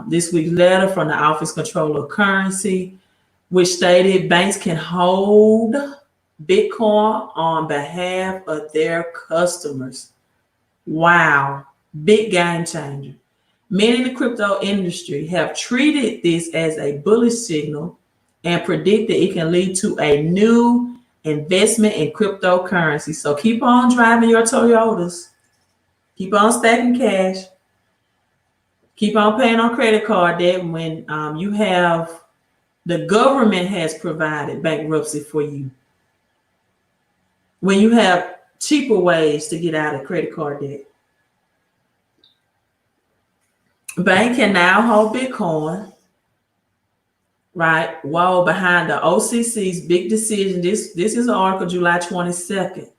this week's letter from the Office Controller of Currency, which stated banks can hold Bitcoin on behalf of their customers. Wow, big game changer. Many in the crypto industry have treated this as a bullish signal and predict that it can lead to a new investment in cryptocurrency. So keep on driving your Toyotas, keep on stacking cash, keep on paying on credit card debt when you have the government has provided bankruptcy for you. When you have cheaper ways to get out of credit card debt. Bank can now hold Bitcoin, right? Whoa, behind the OCC's big decision. This is an article July 22nd.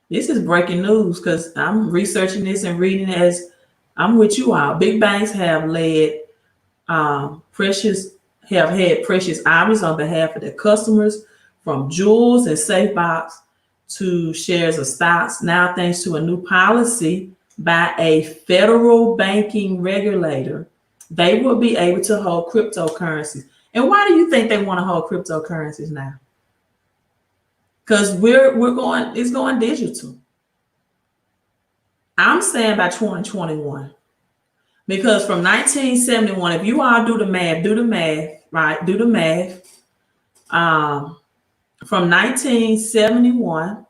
This is breaking news because I'm researching this and reading it as I'm with you all. Big banks have led had precious hours on behalf of their customers, from jewels and safe box to shares of stocks. Now, thanks to a new policy by a federal banking regulator, they will be able to hold cryptocurrencies. And why do you think they want to hold cryptocurrencies now? Because it's going digital. I'm saying by 2021. Because from 1971, if you all do the math, right? Do the math. From 1971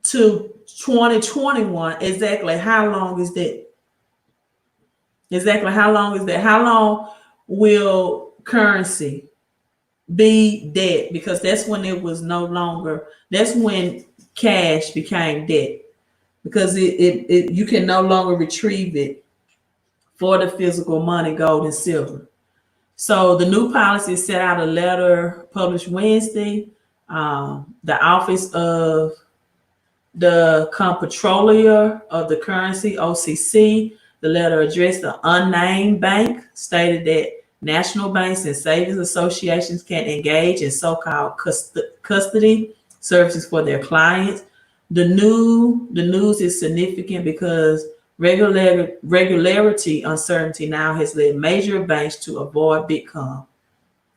to 2021, exactly how long is that? Exactly how long is that? How long will currency be debt? Because that's when it was no longer, that's when cash became debt. Because you can no longer retrieve it for the physical money, gold and silver. So the new policy set out a letter published Wednesday. The Office of the Comptroller of the Currency, OCC, the letter addressed the unnamed bank, stated that national banks and savings associations can engage in so-called custody services for their clients. The news is significant because regularity uncertainty now has led major banks to avoid Bitcoin.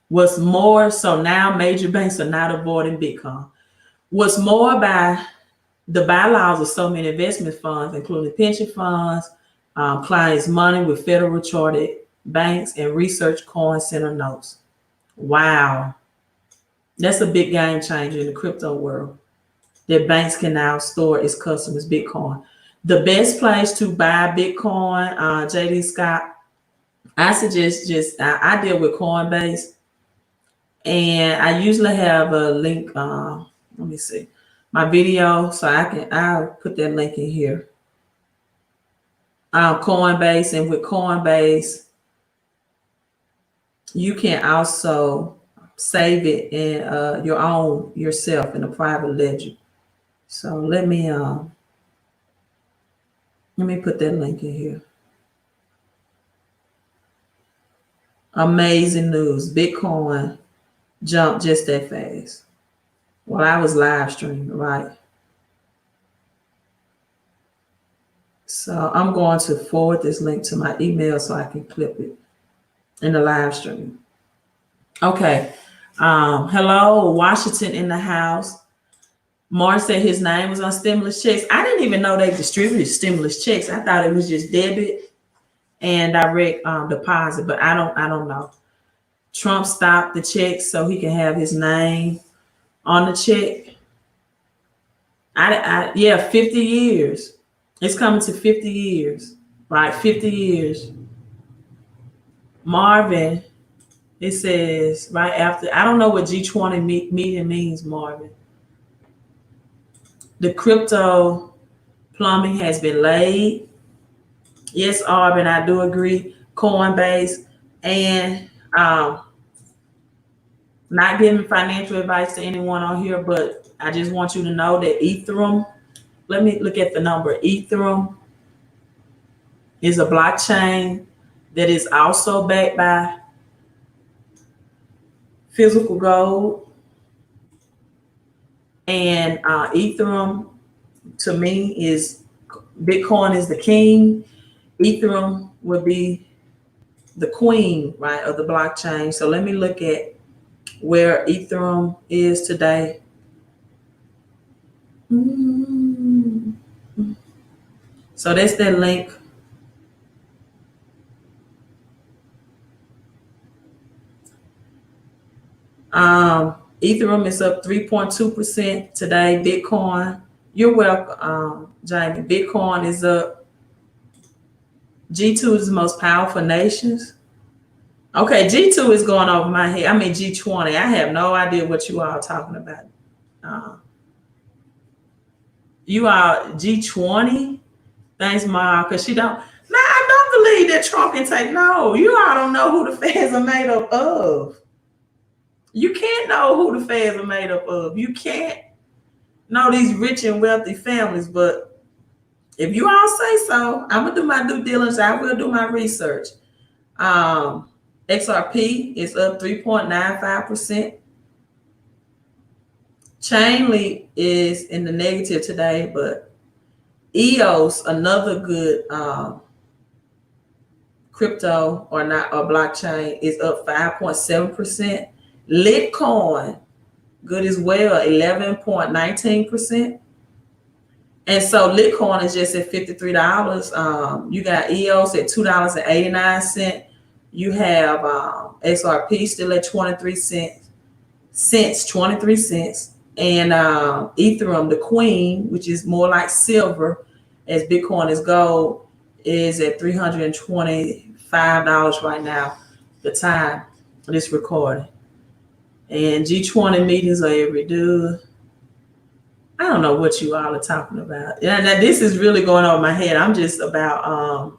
What's more, so now major banks are not avoiding Bitcoin. What's more, by the bylaws of so many investment funds, including pension funds, clients' money with federal chartered banks and research coin center notes. Wow. That's a big game changer in the crypto world, that banks can now store its customers' Bitcoin. The best place to buy Bitcoin, JD Scott, I suggest I deal with Coinbase, and I usually have a link. Let me see my video, so I'll put that link in here. Coinbase, and with Coinbase, you can also save it in your own yourself in a private ledger. So let me put that link in here. Amazing news. Bitcoin jumped just that fast. Well, I was live streaming, right? So I'm going to forward this link to my email so I can clip it in the live stream. Okay. Hello, Washington in the house. Mark said his name was on stimulus checks. I didn't even know they distributed stimulus checks. I thought it was just debit and direct deposit, but I don't know. Trump stopped the checks so he can have his name on the check. Yeah, 50 years. It's coming to 50 years, right? 50 years. Marvin, it says right after, I don't know what G20 meeting means, Marvin. The crypto plumbing has been laid. Yes, Arvin, I do agree. Coinbase, And not giving financial advice to anyone on here, but I just want you to know that Ethereum, let me look at the number. Ethereum is a blockchain that is also backed by physical gold. And Ethereum, to me, is Bitcoin is the king. Ethereum would be the queen, right, of the blockchain. So let me look at where Ethereum is today. So that's that link. Ethereum is up 3.2% today. Bitcoin, you're welcome, Jamie. Bitcoin is up. G2 is the most powerful nations. Okay, G2 is going over my head. I mean G20. I have no idea what you all are talking about. You are G20? Thanks, Ma, because she don't. No, I don't believe that Trump can take. No, you all don't know who the feds are made up of. You can't know who the feds are made up of. You can't know these rich and wealthy families. But if you all say so, I'm gonna do my due diligence. I will do my research. XRP is up 3.95%. Chainlink is in the negative today, but EOS, another good crypto or blockchain, is up 5.7%. Litecoin, good as well, 11.19%. And so Litecoin is just at $53. You got EOS at $2.89. You have XRP still at 23 cents. And Ethereum, the queen, which is more like silver, as Bitcoin is gold, is at $325 right now, the time of this recording. And G20 meetings are every day. I don't know what you all are talking about. Yeah, now this is really going over my head. I'm just about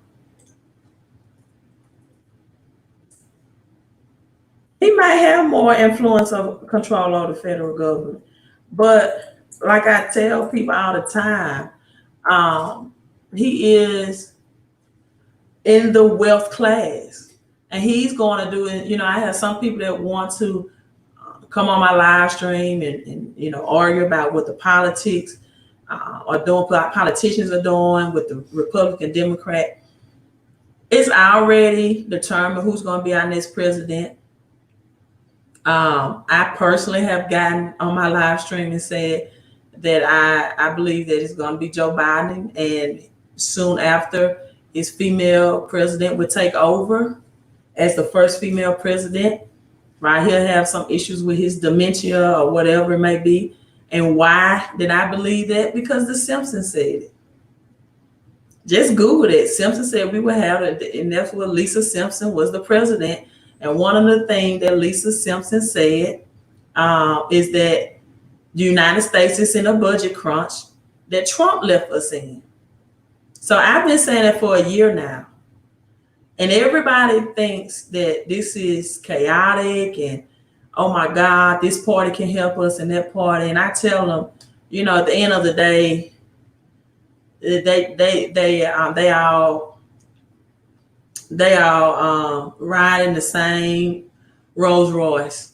he might have more influence of control over the federal government. But like I tell people all the time, he is in the wealth class, and he's going to do it. You know, I have some people that want to come on my live stream and argue about what the politics are doing, what politicians are doing with the Republican, Democrat. It's already determined who's going to be our next president. I personally have gotten on my live stream and said that I believe that it's going to be Joe Biden, and soon after, his female president would take over as the first female president. Right, he'll have some issues with his dementia or whatever it may be. And why did I believe that? Because The Simpsons said it. Just Google it. Simpson said we would have it, and that's what Lisa Simpson was the president. And one of the things that Lisa Simpson said is that the United States is in a budget crunch that Trump left us in. So I've been saying that for a year now. And everybody thinks that this is chaotic and, oh my God, this party can help us and that party. And I tell them, at the end of the day, they all ride in the same Rolls Royce.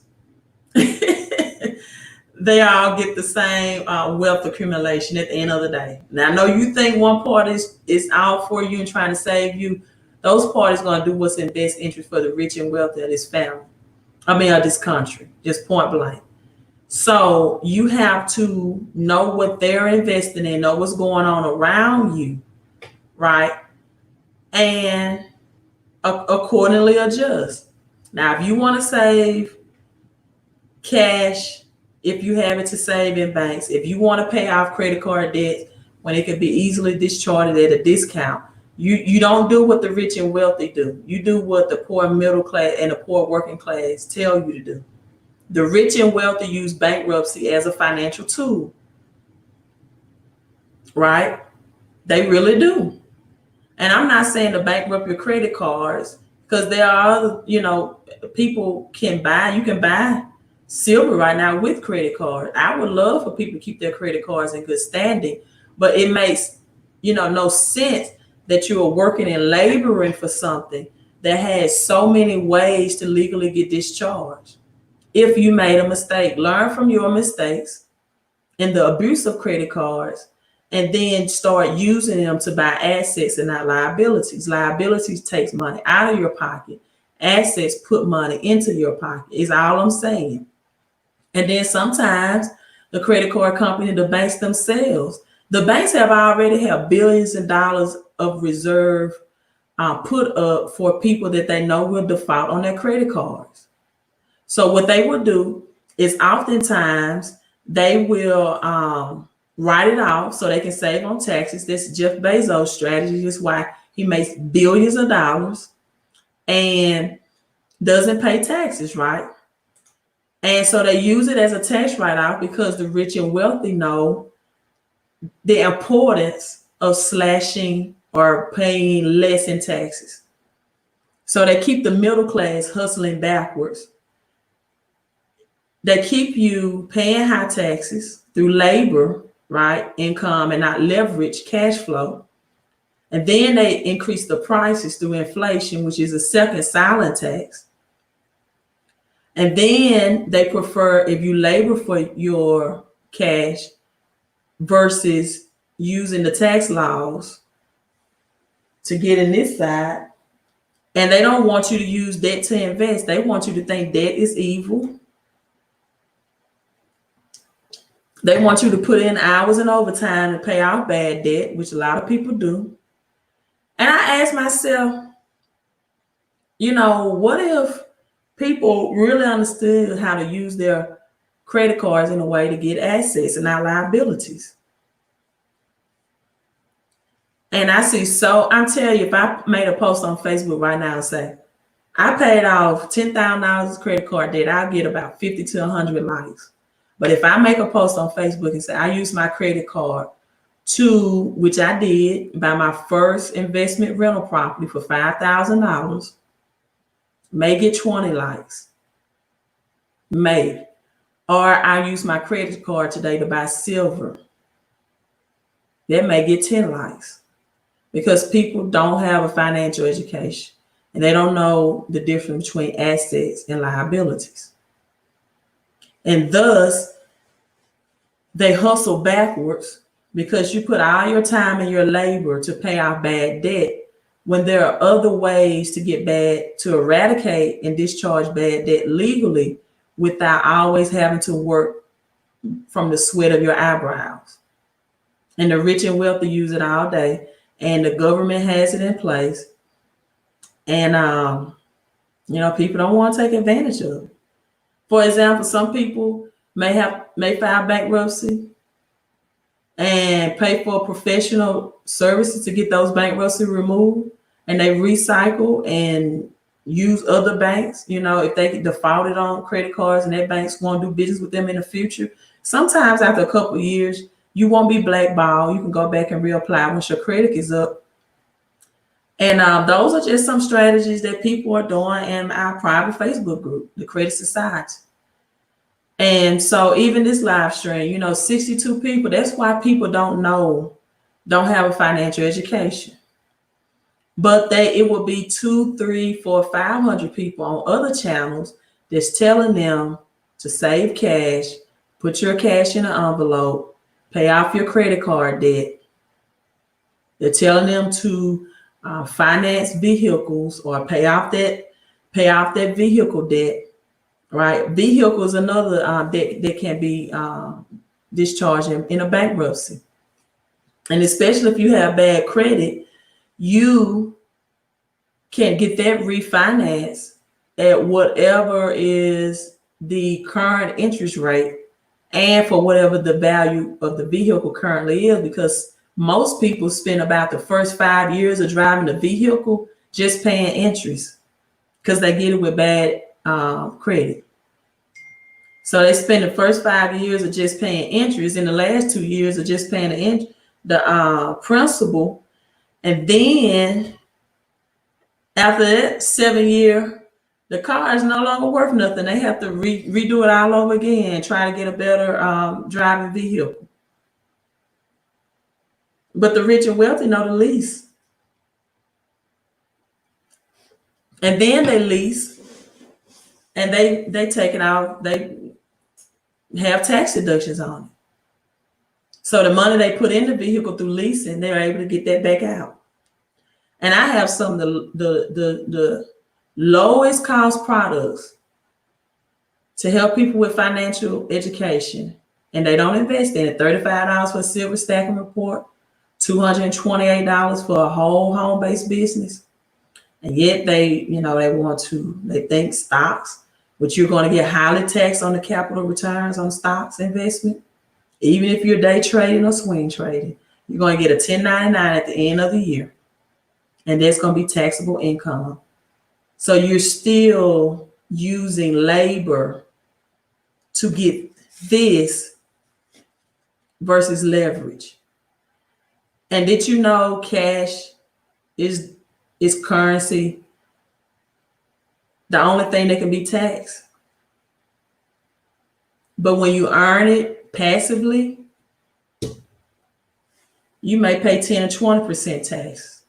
They all get the same wealth accumulation at the end of the day. Now, I know you think one party is out for you and trying to save you. Those parties going to do what's in best interest for the rich and wealthy of this family. Of this country, just point blank. So you have to know what they're investing in, know what's going on around you, right? And accordingly adjust. Now, if you want to save cash, if you have it to save in banks, if you want to pay off credit card debt when it could be easily discharged at a discount, you don't do what the rich and wealthy do. You do what the poor middle class and the poor working class tell you to do. The rich and wealthy use bankruptcy as a financial tool, right? They really do. And I'm not saying to bankrupt your credit cards because there are other, people you can buy silver right now with credit cards. I would love for people to keep their credit cards in good standing, but it makes, no sense that you are working and laboring for something that has so many ways to legally get discharged. If you made a mistake, learn from your mistakes and the abuse of credit cards, and then start using them to buy assets and not liabilities. Liabilities takes money out of your pocket. Assets put money into your pocket, is all I'm saying. And then sometimes the credit card company, the banks themselves, the banks already have billions of dollars of reserve put up for people that they know will default on their credit cards. So what they will do is oftentimes they will write it off so they can save on taxes. This is Jeff Bezos' strategy. This is why he makes billions of dollars and doesn't pay taxes, right? And so they use it as a tax write-off because the rich and wealthy know the importance of slashing or paying less in taxes. So they keep the middle class hustling backwards. They keep you paying high taxes through labor, right? Income, and not leverage cash flow. And then they increase the prices through inflation, which is a second silent tax. And then they prefer if you labor for your cash versus using the tax laws to get in this side. And they don't want you to use debt to invest. They want you to think debt is evil. They want you to put in hours and overtime to pay off bad debt, which a lot of people do. And I ask myself, what if people really understood how to use their credit cards in a way to get assets and not liabilities? And I'm telling you, if I made a post on Facebook right now and say, I paid off $10,000 credit card debt, I'll get about 50 to 100 likes. But if I make a post on Facebook and say, I use my credit card which I did, buy my first investment rental property for $5,000, may get 20 likes. May. Or I use my credit card today to buy silver. That may get 10 likes. Because people don't have a financial education and they don't know the difference between assets and liabilities. And thus, they hustle backwards because you put all your time and your labor to pay off bad debt when there are other ways to eradicate and discharge bad debt legally without always having to work from the sweat of your eyebrows. And the rich and wealthy use it all day, and the government has it in place. And, people don't want to take advantage of it. For example, some people may file bankruptcy and pay for professional services to get those bankruptcy removed, and they recycle and use other banks. If they get defaulted on credit cards and their banks want to do business with them in the future, sometimes after a couple of years, you won't be blackballed. You can go back and reapply once your credit is up. And those are just some strategies that people are doing in our private Facebook group, the Credit Society. And so even this live stream, 62 people, that's why people don't have a financial education. But it will be 200, 300, 400, 500 people on other channels that's telling them to save cash, put your cash in an envelope, pay off your credit card debt. They're telling them to finance vehicles or pay off that vehicle debt. Right, vehicle is another debt that can be discharged in a bankruptcy, and especially if you have bad credit, you can get that refinanced at whatever is the current interest rate, and for whatever the value of the vehicle currently is. Because most people spend about the first 5 years of driving the vehicle just paying interest because they get it with bad credit. So they spend the first 5 years of just paying interest, and the last 2 years of just paying the principal, and then After that 7 year, the car is no longer worth nothing. They have to redo it all over again, try to get a better driving vehicle. But the rich and wealthy know the lease. And then they lease and they take it out, they have tax deductions on it. So the money they put in the vehicle through leasing, they're able to get that back out. And I have some of the lowest cost products to help people with financial education. And they don't invest in it. $35 for a silver stacking report, $228 for a whole home-based business. And yet they think stocks, which you're going to get highly taxed on the capital returns on stocks investment. Even if you're day trading or swing trading, you're going to get a 1099 at the end of the year. And that's going to be taxable income. So you're still using labor to get this versus leverage. And did you know cash is currency, the only thing that can be taxed? But when you earn it passively, you may pay 10 or 20% tax.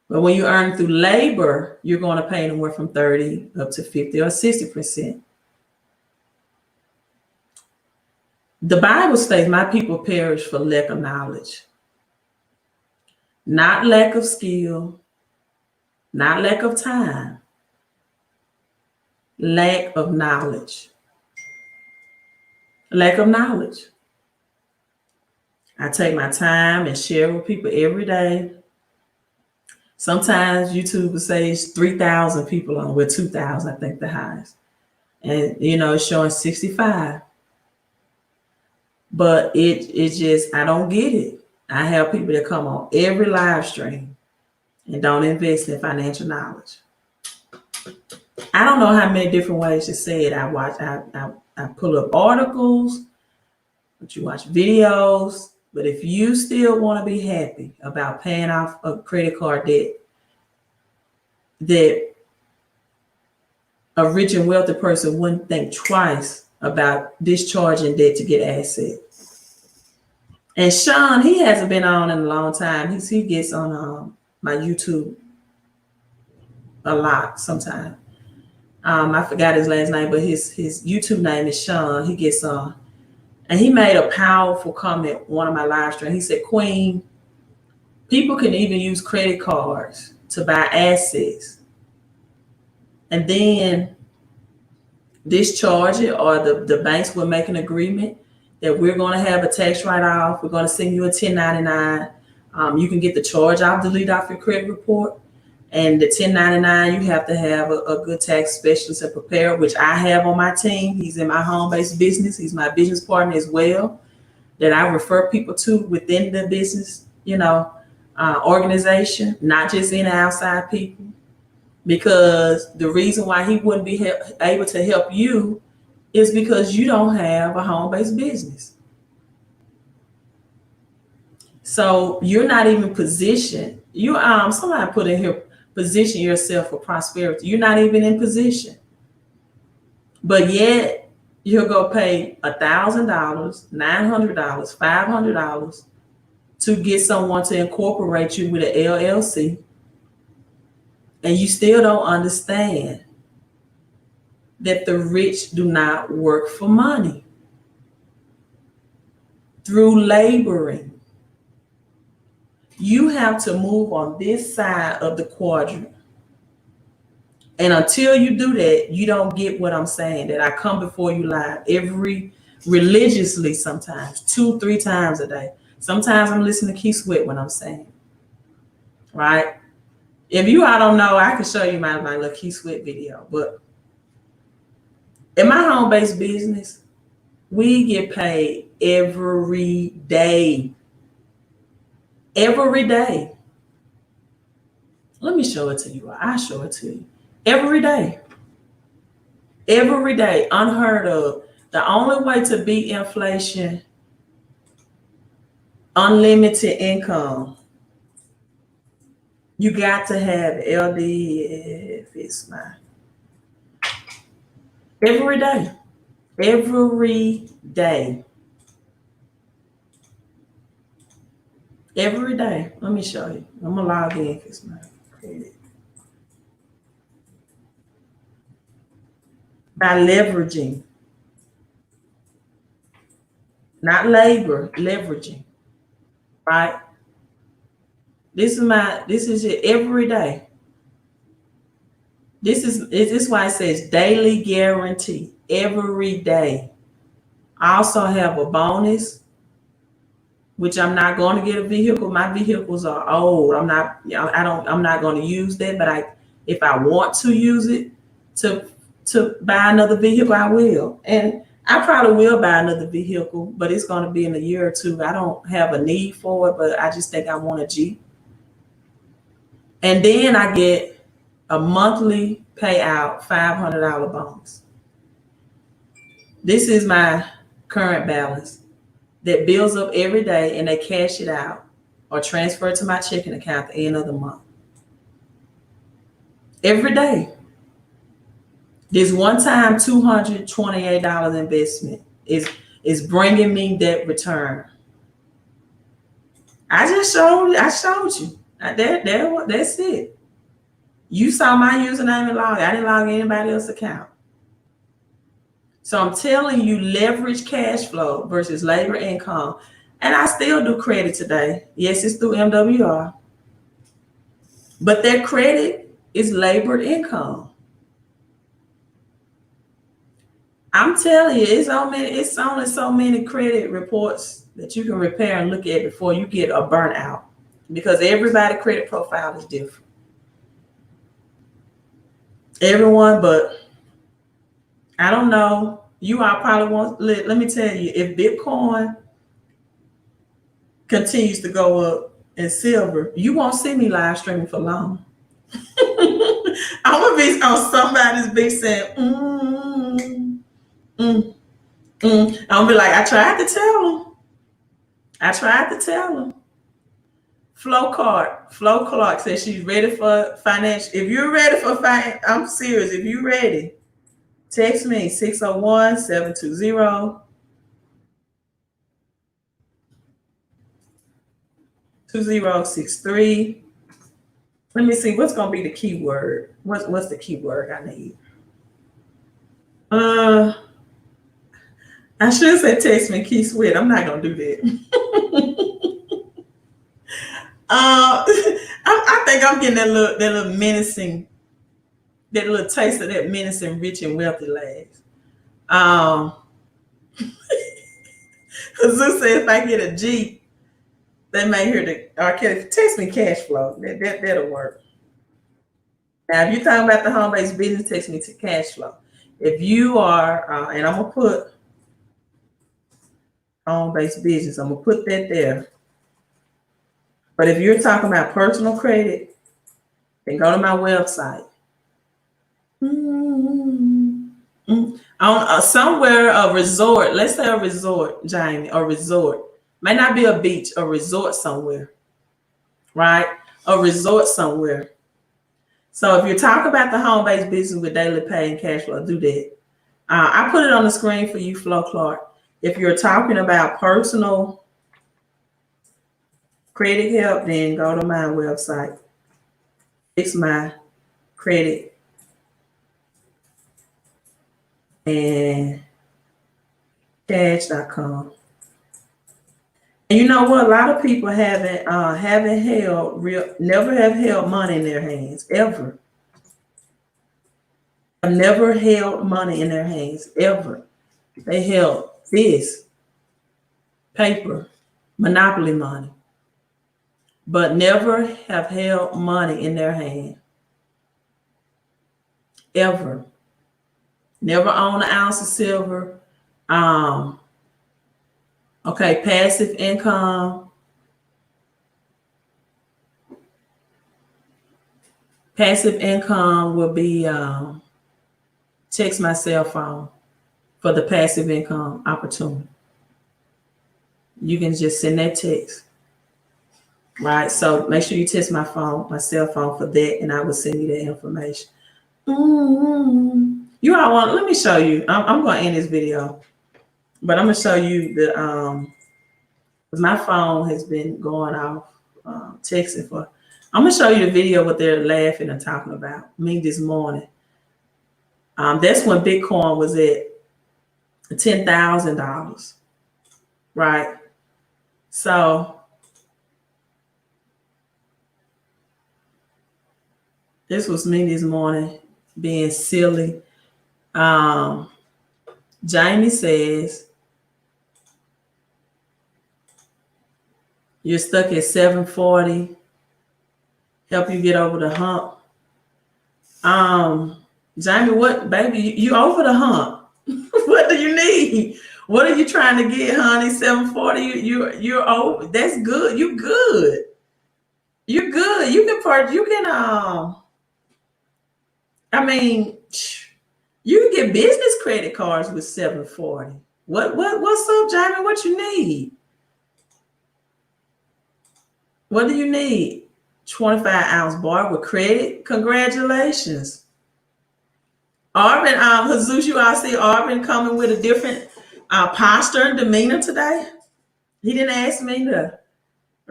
But when you earn through labor, you're going to pay anywhere from 30 up to 50 or 60%. The Bible states, my people perish for lack of knowledge. Not lack of skill, not lack of time, lack of knowledge. Lack of knowledge. I take my time and share with people every day. Sometimes YouTube will say it's 3,000 people on, with 2,000, I think the highest. And, it's showing 65. But it's just, I don't get it. I have people that come on every live stream and don't invest in financial knowledge. I don't know how many different ways to say it. I pull up articles, but you watch videos. But if you still want to be happy about paying off a credit card debt that a rich and wealthy person wouldn't think twice about discharging debt to get assets. And Sean, he hasn't been on in a long time. He gets on my YouTube a lot sometimes. I forgot his last name, but his YouTube name is Sean. He gets on. And he made a powerful comment one of my live streams. He said, Queen, people can even use credit cards to buy assets and then discharge it, or the banks will make an agreement that we're going to have a tax write-off. We're going to send you a 1099. You can get the charge off, delete off your credit report. And the 1099, you have to have a good tax specialist and prepare, which I have on my team. He's in my home-based business. He's my business partner as well, that I refer people to within the business, organization, not just in outside people. Because the reason why he wouldn't be able to help you is because you don't have a home-based business. So you're not even positioned. Somebody put in here, position yourself for prosperity. You're not even in position. But yet you'll go pay $1,000, $900, $500 to get someone to incorporate you with an LLC. And you still don't understand that the rich do not work for money. Through laboring. You have to move on this side of the quadrant. And until you do that, you don't get what I'm saying, that I come before you live religiously sometimes, 2-3 times a day. Sometimes I'm listening to Key Sweat when I'm saying, right? If I don't know, I can show you my little Key Sweat video. But in my home-based business, we get paid every day. Every day. Let me show it to you. I'll show it to you. Every day. Every day. Unheard of. The only way to beat inflation, unlimited income. You got to have LD if it's my every day. Every day. Every day. Let me show you. I'm gonna log in if it's my credit. By leveraging. Not labor, leveraging. Right? This is it every day. This is why it says daily guarantee every day. I also have a bonus, which I'm not going to get a vehicle. My vehicles are old. I'm not going to use that, but if I want to use it to buy another vehicle, I will. And I probably will buy another vehicle, but it's going to be in a year or two. I don't have a need for it, but I just think I want a Jeep. And then I get a monthly payout, $500 bonus. This is my current balance that builds up every day, and they cash it out or transfer it to my checking account at the end of the month. Every day. This one-time $228 investment is bringing me that return. I showed you. That's it. You saw my username and log. I didn't log anybody else's account. So I'm telling you, leverage cash flow versus labor income. And I still do credit today. Yes, it's through MWR. But that credit is labored income. I'm telling you, it's only so many credit reports that you can repair and look at before you get a burnout, because everybody's credit profile is different. Everyone, but I don't know. You all probably won't. Let me tell you, if Bitcoin continues to go up and silver, you won't see me live streaming for long. I'm gonna be on somebody's big saying, I'm gonna be like, I tried to tell them. Flo Clark says she's ready for financial. If you're ready for finance, I'm serious. If you're ready, text me 601-720-2063. Let me see what's gonna be the keyword. What's the keyword I need? I should say text me Key Sweat. I'm not gonna do that. I think I'm getting that little menacing, that little taste of that menacing, rich and wealthy laugh. Zeus said if I get a Jeep, they may hear the text me cash flow. That'll work. Now, if you're talking about the home-based business, text me to cash flow. If you are, and I'm gonna put home-based business, I'm gonna put that there. But if you're talking about personal credit, then go to my website. On somewhere, a resort, let's say a resort, Jamie, a resort. May not be a beach, a resort somewhere, right? A resort somewhere. So if you're talking about the home-based business with daily pay and cash flow, do that. I put it on the screen for you, Flo Clark. If you're talking about personal credit help, then go to my website. Fix my credit and cash.com. And you know what? A lot of people never have held money in their hands, ever. Have never held money in their hands, ever. They held this paper, monopoly money, but never have held money in their hand, ever. Never owned an ounce of silver. Okay, passive income. Passive income will be text my cell phone for the passive income opportunity. You can just send that text. right? So make sure you test my cell phone for that, and I will send you that information. You all want, let me show you. I'm going to end this video, but I'm going to show you the, my phone has been going off texting for, I'm going to show you the video what they're laughing and talking about me this morning. That's when Bitcoin was at $10,000, right? So this was me this morning being silly. Jamie says, you're stuck at 740. Help you get over the hump. Jamie, what, baby, you over the hump. What do you need? What are you trying to get, honey? 740, you're over. That's good. You good. You're good. You can I mean, you can get business credit cards with 740. What's up, Jamie? What you need? What do you need? 25-ounce bar with credit. Congratulations. Arvin, Jesus, you all see Arvin coming with a different posture and demeanor today. He didn't ask me to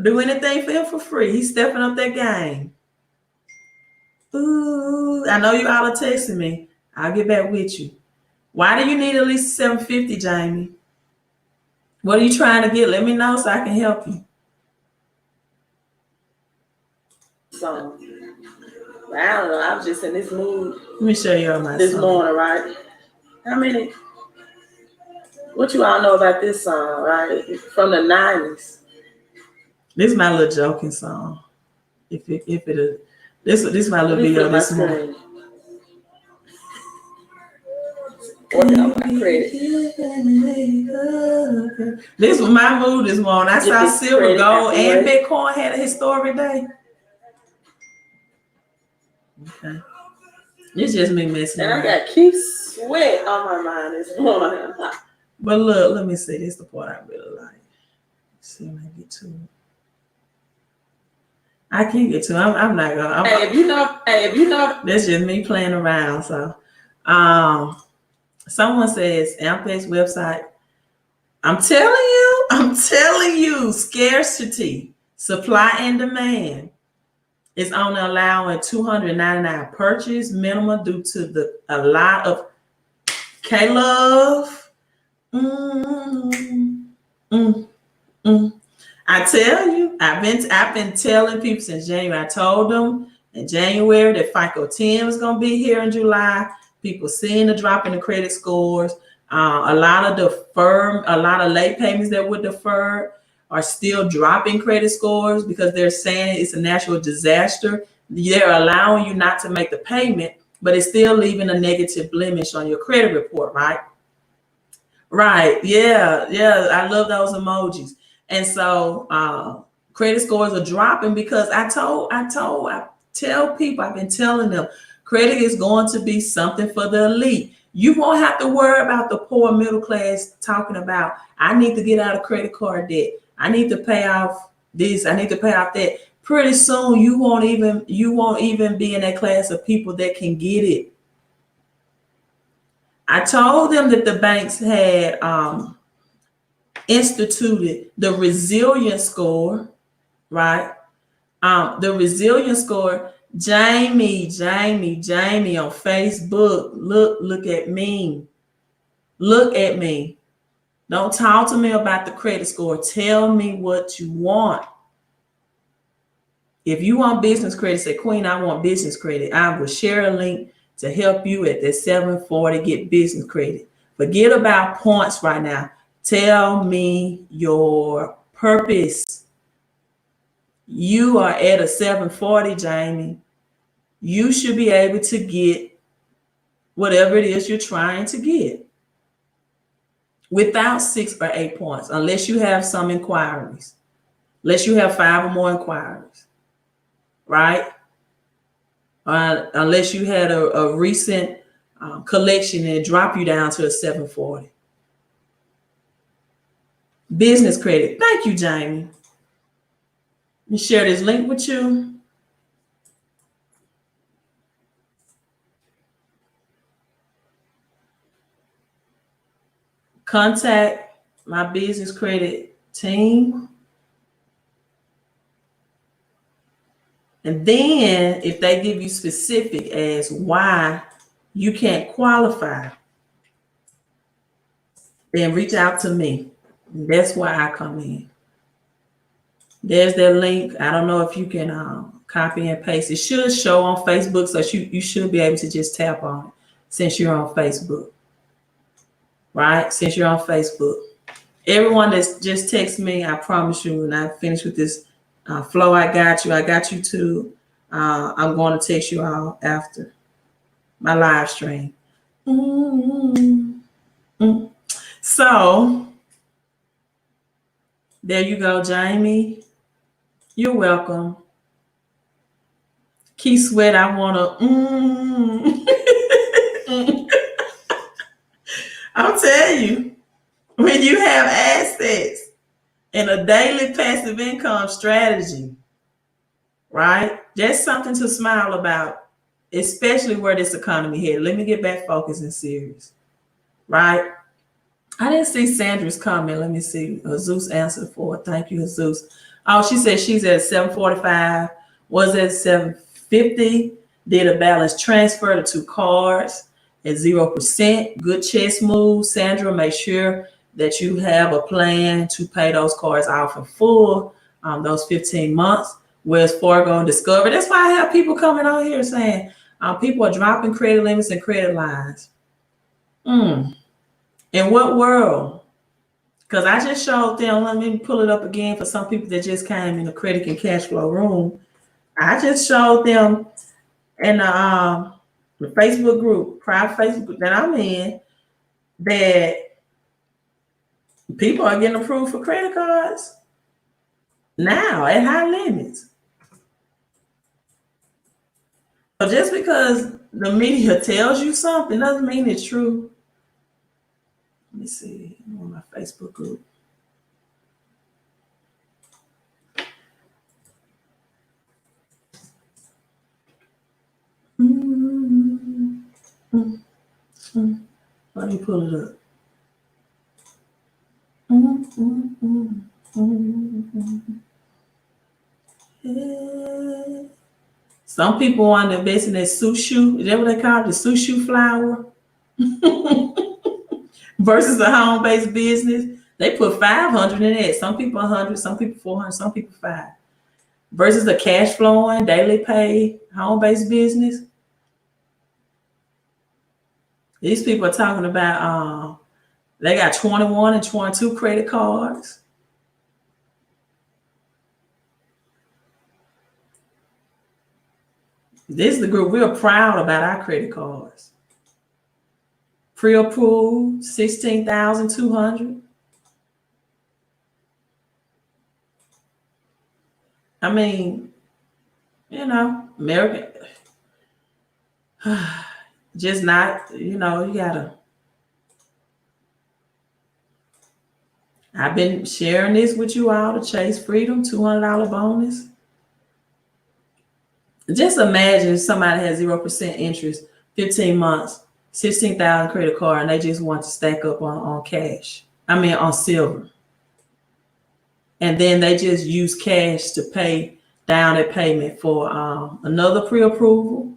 do anything for him for free. He's stepping up that game. Ooh, I know you all are texting me. I'll get back with you. Why do you need at least 750, Jamie? What are you trying to get? Let me know so I can help you. So I don't know. I was just in this mood. Let me show you all my this song. morning, right? What you all know about this song, right? From the 90s. This is my little joking song. This is my little video this morning. This was my mood this morning. I saw silver, gold, and Bitcoin had a historic day. Okay. It's just me messing And around. I got Keith Sweat on my mind this morning. But look, let me see. This is the part I really like. Let's see when I get to it. I can't get to it. I'm not gonna. If you know. That's just me playing around. So, someone says Ampex website. I'm telling you, scarcity, supply and demand is only allowing 299 purchase minimum due to a lot of K-Love. I tell you, I've been telling people since January. I told them in January that FICO 10 was going to be here in July. People seeing the drop in the credit scores. A lot of late payments that were deferred are still dropping credit scores because they're saying it's a natural disaster. They're allowing you not to make the payment, but it's still leaving a negative blemish on your credit report, right? Right. Yeah. I love those emojis. And so credit scores are dropping because I tell people, I've been telling them, credit is going to be something for the elite. You won't have to worry about the poor middle class talking about, I need to get out of credit card debt. I need to pay off this. I need to pay off that. Pretty soon you won't even be in that class of people that can get it. I told them that the banks had instituted the resilience score, right? The resilience score, Jamie on Facebook. Look at me. Look at me. Don't talk to me about the credit score. Tell me what you want. If you want business credit, say, Queen, I want business credit. I will share a link to help you at the 740 get business credit. Forget about points right now. Tell me your purpose. You are at a 740, Jamie. You should be able to get whatever it is you're trying to get without 6 or 8 points, unless you have some inquiries, unless you have 5 or more inquiries, right? Unless you had a recent collection and drop you down to a 740. Business credit. Thank you, Jamie. Let me share this link with you. Contact my business credit team. And then if they give you specific as why you can't qualify, then reach out to me. And that's why I come in. There's that link. I don't know if you can copy and paste. It should show on Facebook, so you should be able to just tap on it since you're on Facebook. Right? Since you're on Facebook. Everyone that's just text me, I promise you, when I finish with this flow, I got you too. I'm going to text you all after my live stream. So there you go, Jamie. You're welcome. Key Sweat, I want to. I'll tell you, when you have assets and a daily passive income strategy, right? That's something to smile about, especially where this economy headed. Let me get back focused and serious, right? I didn't see Sandra's comment. Let me see. Jesus answered for it. Thank you, Jesus. Oh, she said she's at 745, was at 750, did a balance transfer to 2 cards at 0%. Good chess move. Sandra, make sure that you have a plan to pay those cards off in full, those 15 months. Wells Fargo and Discover. That's why I have people coming on here saying people are dropping credit limits and credit lines. In what world? Because I just showed them, let me pull it up again for some people that just came in the credit and cash flow room. I just showed them in the Facebook group, private Facebook group that I'm in, that people are getting approved for credit cards now at high limits. So just because the media tells you something doesn't mean it's true. Let me see, I'm on my Facebook group. Let me pull it up. Yeah. Some people want to invest in that sushu. Is that what they call it? The sushu flower? Versus a home-based business. They put 500 in it. Some people 100, some people 400, some people 5. Versus the cash flowing, daily pay, home-based business. These people are talking about they got 21 and 22 credit cards. This is the group. We're proud about our credit cards. Pre-approved, 16,200. I mean, you know, American, just not, you know, you gotta. I've been sharing this with you all to chase freedom, $200 bonus. Just imagine if somebody has 0% interest, 15 months, 16,000 credit card, and they just want to stack up on cash. I mean, on silver. And then they just use cash to pay down that payment for another pre-approval.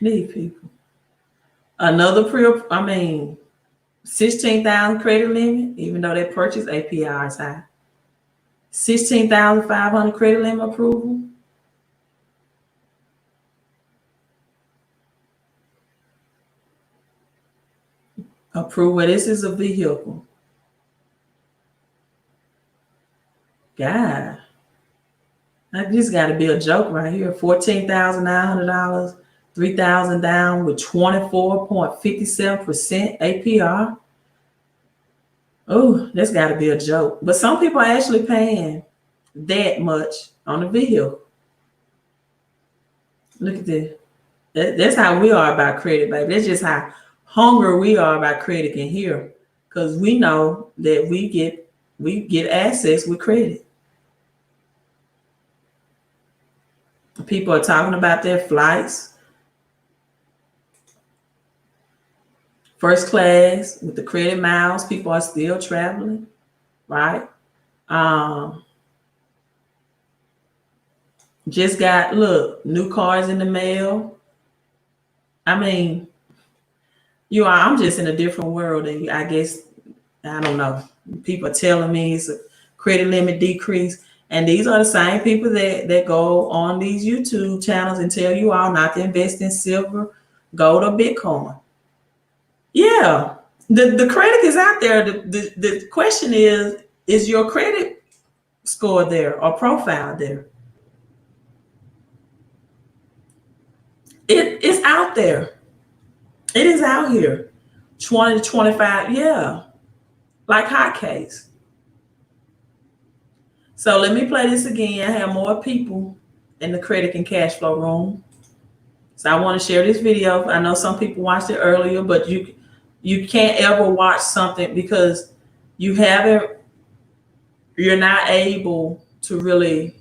Need people. Another 16,000 credit limit, even though they purchase APR is high. 16,500 credit limit approval. Approval. This is a vehicle. God, this got to be a joke right here. $14,900, $3,000 down with 24.57% APR. Oh, that's got to be a joke. But some people are actually paying that much on the vehicle. Look at this. That's how we are about credit, baby. That's just how hungry we are about credit in here. because we know that we get access with credit. People are talking about their flights, first class with the credit miles. People are still traveling, right? Just got new cars in the mail. I mean, I'm just in a different world, and I guess I don't know. People are telling me it's a credit limit decrease. And these are the same people that go on these YouTube channels and tell you all not to invest in silver, gold, or Bitcoin. Yeah, the credit is out there. The question is your credit score there or profile there? It's out there. It is out here. 20 to 25, yeah, like hotcakes. So let me play this again. I have more people in the credit and cash flow room. So I want to share this video. I know some people watched it earlier, but you can't ever watch something because you're not able to really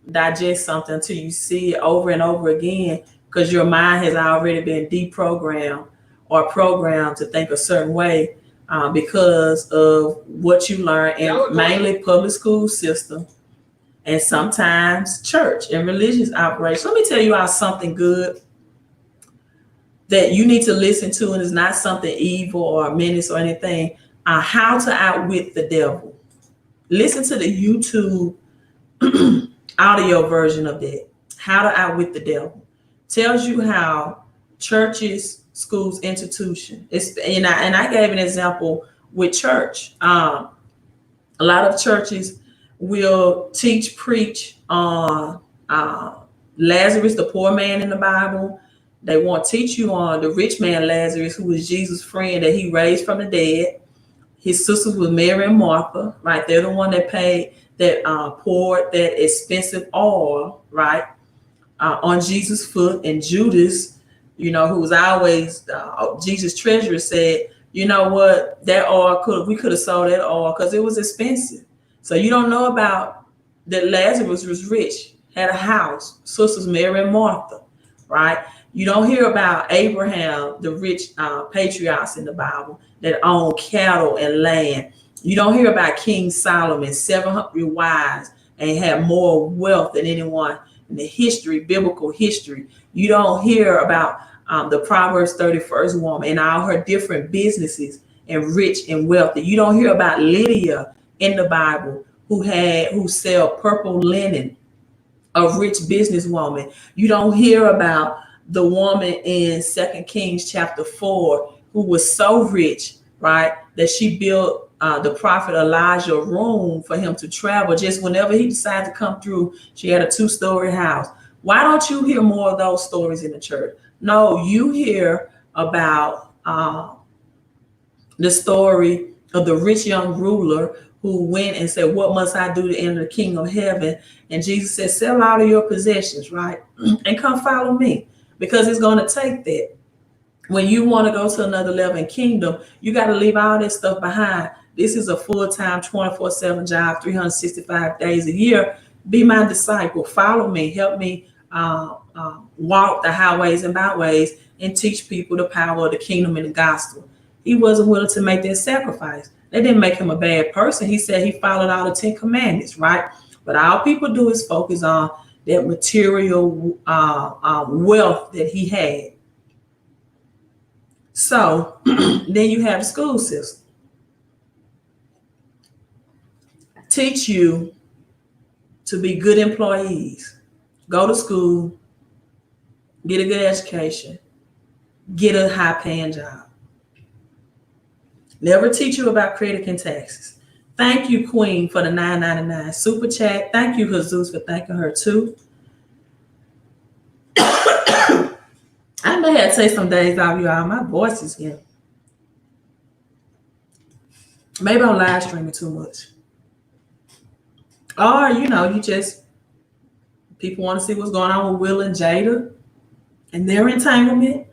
digest something until you see it over and over again, because your mind has already been deprogrammed or programmed to think a certain way because of what you learn in mainly public school system and sometimes church and religious operations. Let me tell you out something good that you need to listen to, and it's not something evil or a menace or anything. How to outwit the devil. Listen to the YouTube audio version of that. How to outwit the devil. Tells you how churches, schools, institutions. And I gave an example with church. A lot of churches will preach on Lazarus, the poor man in the Bible. They won't teach you on the rich man Lazarus, who was Jesus' friend that he raised from the dead. His sisters were Mary and Martha, right? They're the one that poured that expensive oil, right, on Jesus' foot. And Judas, who was always Jesus' treasurer, said, you know what, that oil we could have sold that oil because it was expensive. So you don't know about that Lazarus was rich, had a house, sisters Mary and Martha, right? You don't hear about Abraham, the rich patriarchs in the Bible that owned cattle and land. You don't hear about King Solomon, 700 wives, and had more wealth than anyone in the biblical history. You don't hear about the Proverbs 31st woman and all her different businesses and rich and wealthy. You don't hear about Lydia in the Bible who sell purple linen, a rich businesswoman. You don't hear about the woman in 2 Kings chapter 4 who was so rich, right, that she built the prophet Elijah a room for him to travel. Just whenever he decided to come through, she had a 2-story house. Why don't you hear more of those stories in the church? No, you hear about the story of the rich young ruler who went and said, what must I do to enter the kingdom of heaven? And Jesus said, sell all of your possessions, right? And come follow me, because it's going to take that. When you want to go to another level in kingdom, you got to leave all that stuff behind. This is a full-time 24/7 job, 365 days a year. Be my disciple. Follow me. Help me walk the highways and byways and teach people the power of the kingdom and the gospel. He wasn't willing to make that sacrifice. That didn't make him a bad person. He said he followed all the 10 commandments, right? But all people do is focus on that material wealth that he had. So then you have the school system. Teach you to be good employees. Go to school, get a good education, get a high-paying job. Never teach you about credit and taxes. Thank you, Queen, for the $9.99 super chat. Thank you, Jesus, for thanking her too. I may have to take some days off, y'all. My voice is getting. Maybe I'm live streaming too much. Or, you just, people want to see what's going on with Will and Jada and their entanglement.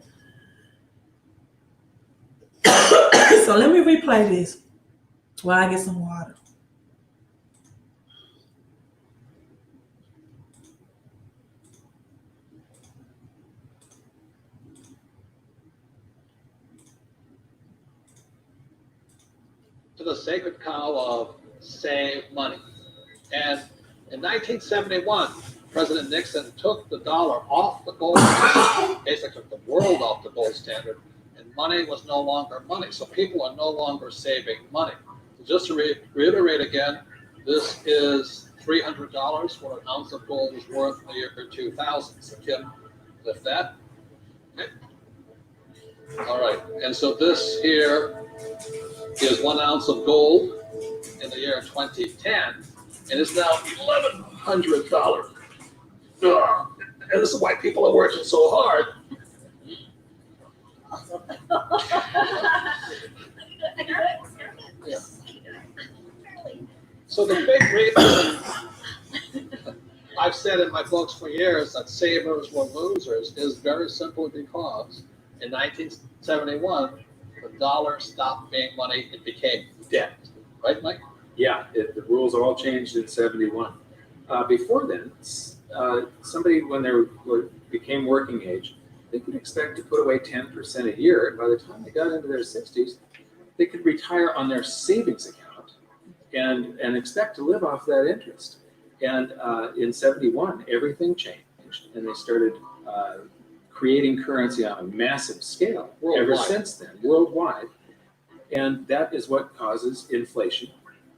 so let me replay this while I get some water. To the sacred cow of save money. And in 1971, President Nixon took the dollar off the gold standard, basically took the world off the gold standard, and money was no longer money. So people are no longer saving money. So just to reiterate again, this is $300 what an ounce of gold is worth in the year 2000. So Kim, lift that. Okay. All right, and so this here is 1 ounce of gold in the year 2010, and it's now $1,100. And this is why people are working so hard. Yeah. So the big reason I've said in my books for years that savers were losers is very simple because in 1971, the dollar stopped being money, it became debt. Right, Mike? Yeah, the rules all changed in 71. Before then, somebody, when they became working age, they could expect to put away 10% a year. And by the time they got into their 60s, they could retire on their savings account and expect to live off that interest. And in 71, everything changed, and they started creating currency on a massive scale Worldwide. ever since then, worldwide. And that is what causes inflation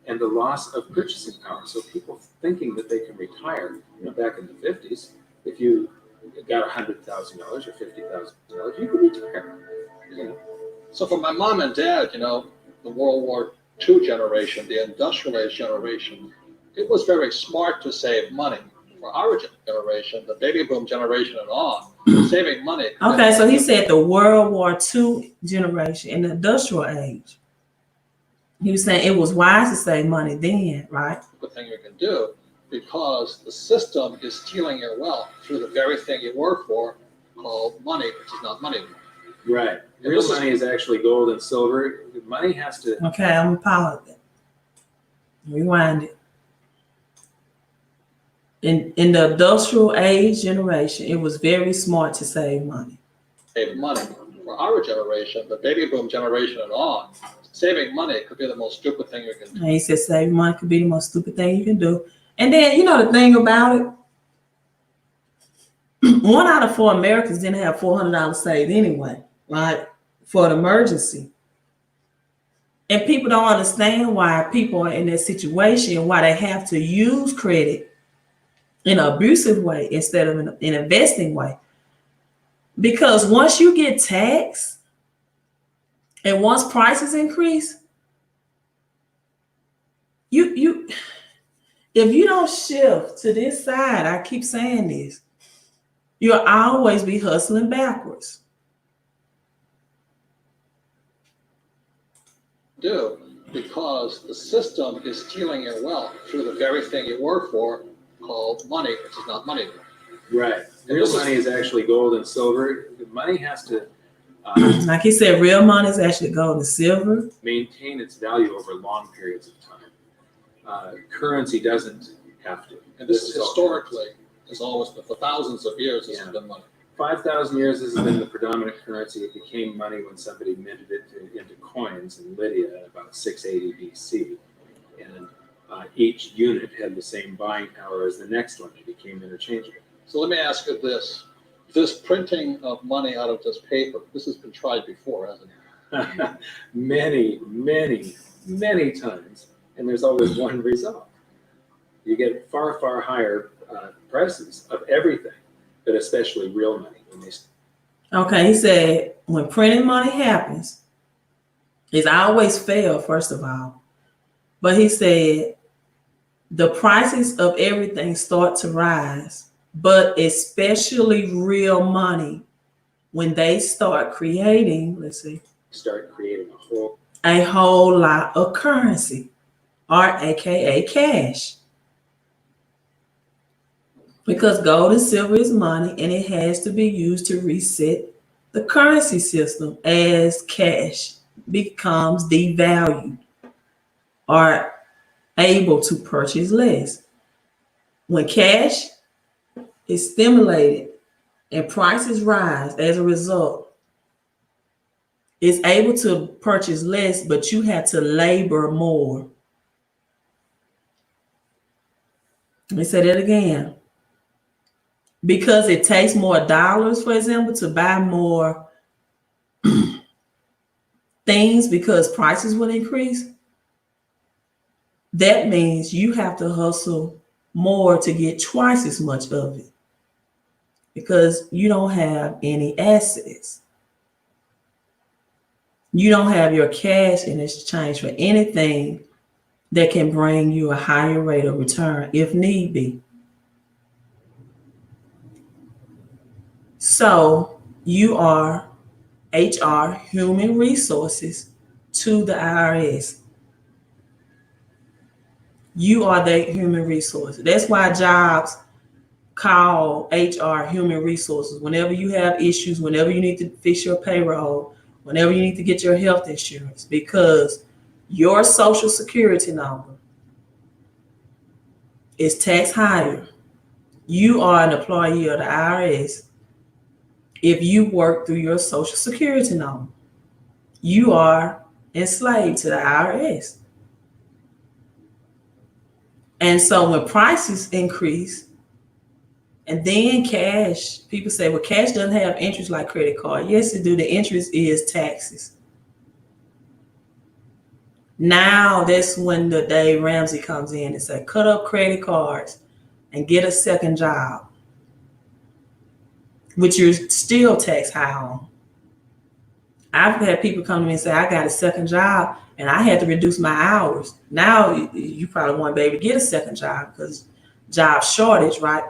and the loss of purchasing power. So people thinking that they can retire, back in the 50s, if you got $100,000 or $50,000, you could retire. So for my mom and dad, the World War II generation, the industrial age generation, it was very smart to save money. For our generation, the baby boom generation and on, saving money. Okay, so he said the World War II generation in the industrial age. He was saying it was wise to save money then, right? Good thing you can do because the system is stealing your wealth through the very thing you work for called money, which is not money anymore. Right. Real money is actually gold and silver. Money has to. Okay, I'm gonna pause it. Rewind it. In the industrial age generation, it was very smart to save money. Save money. For our generation, the baby boom generation and on, saving money could be the most stupid thing you can do. And he said saving money could be the most stupid thing you can do. And then, the thing about it, 1 out of 4 Americans didn't have $400 saved anyway, right? For an emergency. And people don't understand why people are in that situation, why they have to use credit in an abusive way instead of an investing way. Because once you get taxed and once prices increase, you if you don't shift to this side, I keep saying this, you'll always be hustling backwards. Do because the system is stealing your wealth through the very thing you work for called money, which is not money anymore. Right. Real money is actually gold and silver. Money has to like he said, real money is actually gold and silver. maintain its value over long periods of time. Currency doesn't have to. And this is historically has always been for thousands of years. This has been money. 5,000 years this has been the predominant currency. It became money when somebody minted it into coins in Lydia in about 680 BC. And each unit had the same buying power as the next one. It became interchangeable. So let me ask you this. This printing of money out of this paper, this has been tried before, hasn't it? Many, many, many times. And there's always one result. You get far, far higher prices of everything, but especially real money. Okay, he said when printing money happens, it's always failed, first of all. But he said the prices of everything start to rise, but especially real money, when they start creating, Start creating a whole lot of currency, or AKA cash. Because gold and silver is money and it has to be used to reset the currency system as cash. becomes devalued or able to purchase less. When cash is stimulated and prices rise as a result, it's able to purchase less, but you had to labor more. Let me say that again. Because it takes more dollars, for example, to buy more things because prices will increase, that means you have to hustle more to get twice as much of it because you don't have any assets. You don't have your cash in exchange for anything that can bring you a higher rate of return if need be. So you are HR, human resources, to the IRS. You are the human resource. That's why jobs call HR human resources. Whenever you have issues, whenever you need to fix your payroll, whenever you need to get your health insurance, because your social security number is taxed higher. You are an employee of the IRS if you work through your social security number. You are enslaved to the IRS. And so when prices increase, and then cash, people say, well, cash doesn't have interest like credit card. Yes, it do. The interest is taxes. Now that's when the Dave Ramsey comes in and say, cut up credit cards and get a second job, which you're still taxed high on. I've had people come to me and say, I got a second job and I had to reduce my hours. Now you probably won't be able to get a second job because job shortage, right?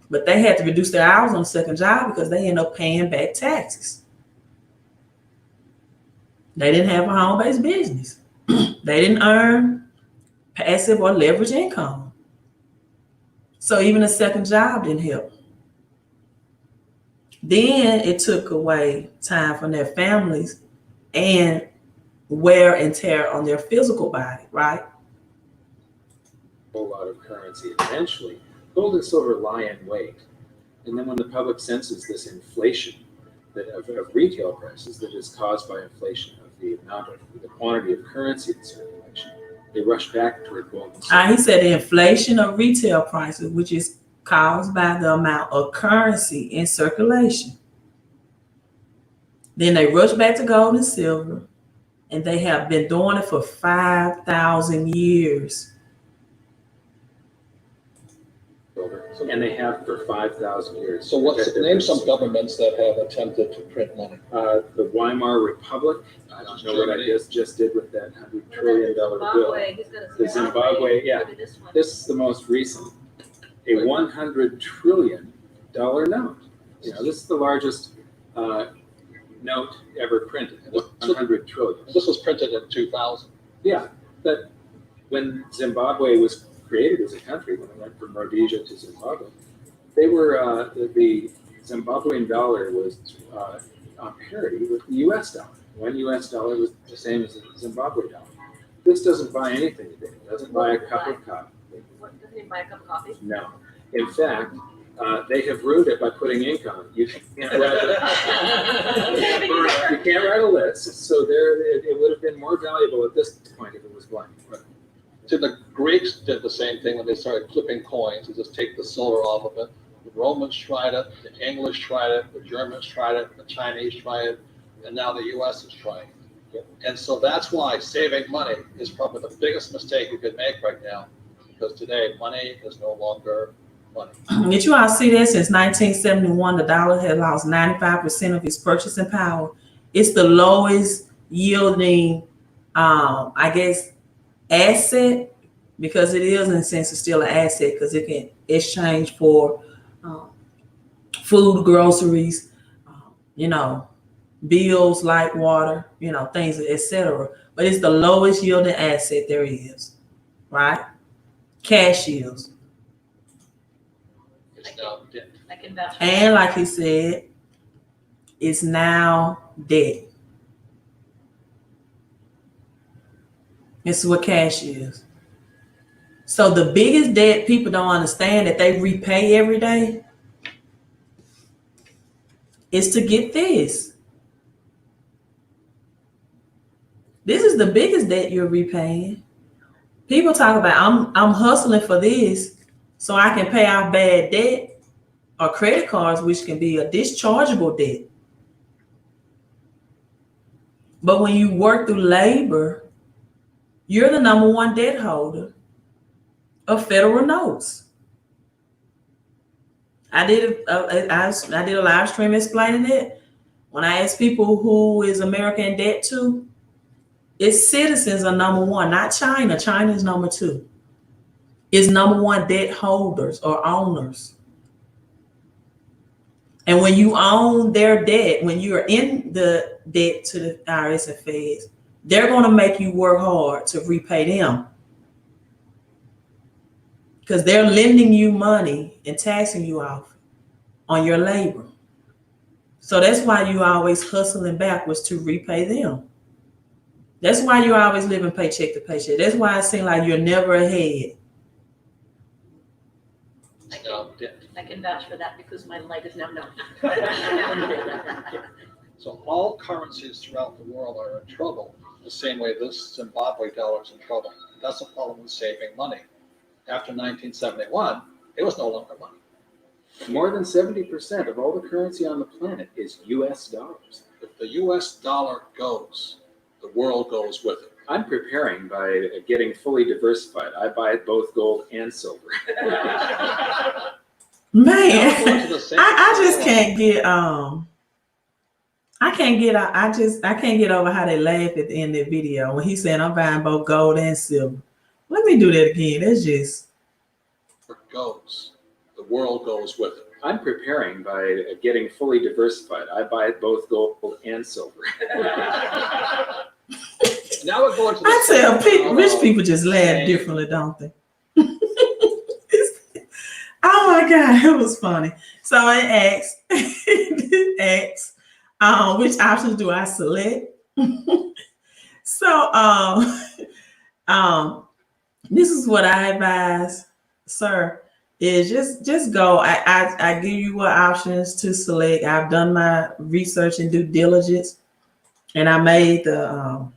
But they had to reduce their hours on the second job because they end up paying back taxes. They didn't have a home-based business. They didn't earn passive or leverage income. So even a second job didn't help. Then it took away time from their families and wear and tear on their physical body, right? A whole lot of currency. Eventually, gold and silver lie in wait. And then when the public senses this inflation of retail prices that is caused by inflation of the amount of the quantity of currency in circulation, they rush back toward gold and silver. He said the inflation of retail prices, which is caused by the amount of currency in circulation. Then they rush back to gold and silver, and they have been doing it for 5,000 years. And they have for 5,000 years. So name some governments that have attempted to print money. The Weimar Republic. I don't know what I just did with that $100 trillion bill. The Zimbabwe, yeah. This is the most recent. A $100 trillion note. You know, this is the largest note ever printed. 100 trillion. This was printed in 2000. Yeah, but when Zimbabwe was created as a country, when it went from Rhodesia to Zimbabwe, they were the Zimbabwean dollar was on parity with the U.S. dollar. One U.S. dollar was the same as the Zimbabwe dollar. This doesn't buy anything today. It doesn't buy a cup of coffee. Doesn't it buy a cup of coffee? No. In fact, they have ruined it by putting ink on it. You can't write a list. So it would have been more valuable at this point if it was blank. So the Greeks did the same thing when they started clipping coins. They just take the silver off of it. The Romans tried it. The English tried it. The Germans tried it. The Chinese tried it. And now the U.S. is trying it. Yep. And so that's why saving money is probably the biggest mistake you could make right now. Because today, money is no longer money. Did you all see that since 1971, the dollar had lost 95% of its purchasing power? It's the lowest yielding, asset, because it is in a sense it's still an asset because it can exchange for food, groceries, bills, light, water, things, etc. But it's the lowest yielding asset there is, right? Cash yields. It's now debt. And like he said, it's now debt. It's what cash is. So the biggest debt people don't understand that they repay every day is to get this. This is the biggest debt you're repaying. People talk about I'm hustling for this so I can pay off bad debt or credit cards, which can be a dischargeable debt. But when you work through labor, you're the number one debt holder of federal notes. I did a live stream explaining it. When I asked people who is America in debt to, its citizens are number one, not China. China is number two. It's number one debt holders or owners. And when you own their debt, when you're in the debt to the IRS and feds, they're going to make you work hard to repay them. Because they're lending you money and taxing you off on your labor. So that's why you always hustling backwards to repay them. That's why you're always living paycheck to paycheck. That's why it seems like you're never ahead. I can vouch for that because my light is now known. So all currencies throughout the world are in trouble, the same way this Zimbabwe dollar is in trouble. That's the problem with saving money. After 1971, it was no longer money. More than 70% of all the currency on the planet is US dollars. If the US dollar goes, the world goes with it. I'm preparing by getting fully diversified. I buy both gold and silver. Man, Now, going to the same I just level. can't get I can't get over how they laughed at the end of the video when he said I'm buying both gold and silver. Let me do that again. That's just It goes, the world goes with it. I'm preparing by getting fully diversified. I buy both gold and silver. Now we're going to the I tell same rich level. people just laugh Same. differently, don't they? Oh my God, it was funny. So it asks, which options do I select? So this is what I advise, sir, is just go. I give you what options to select. I've done my research and due diligence, and I made the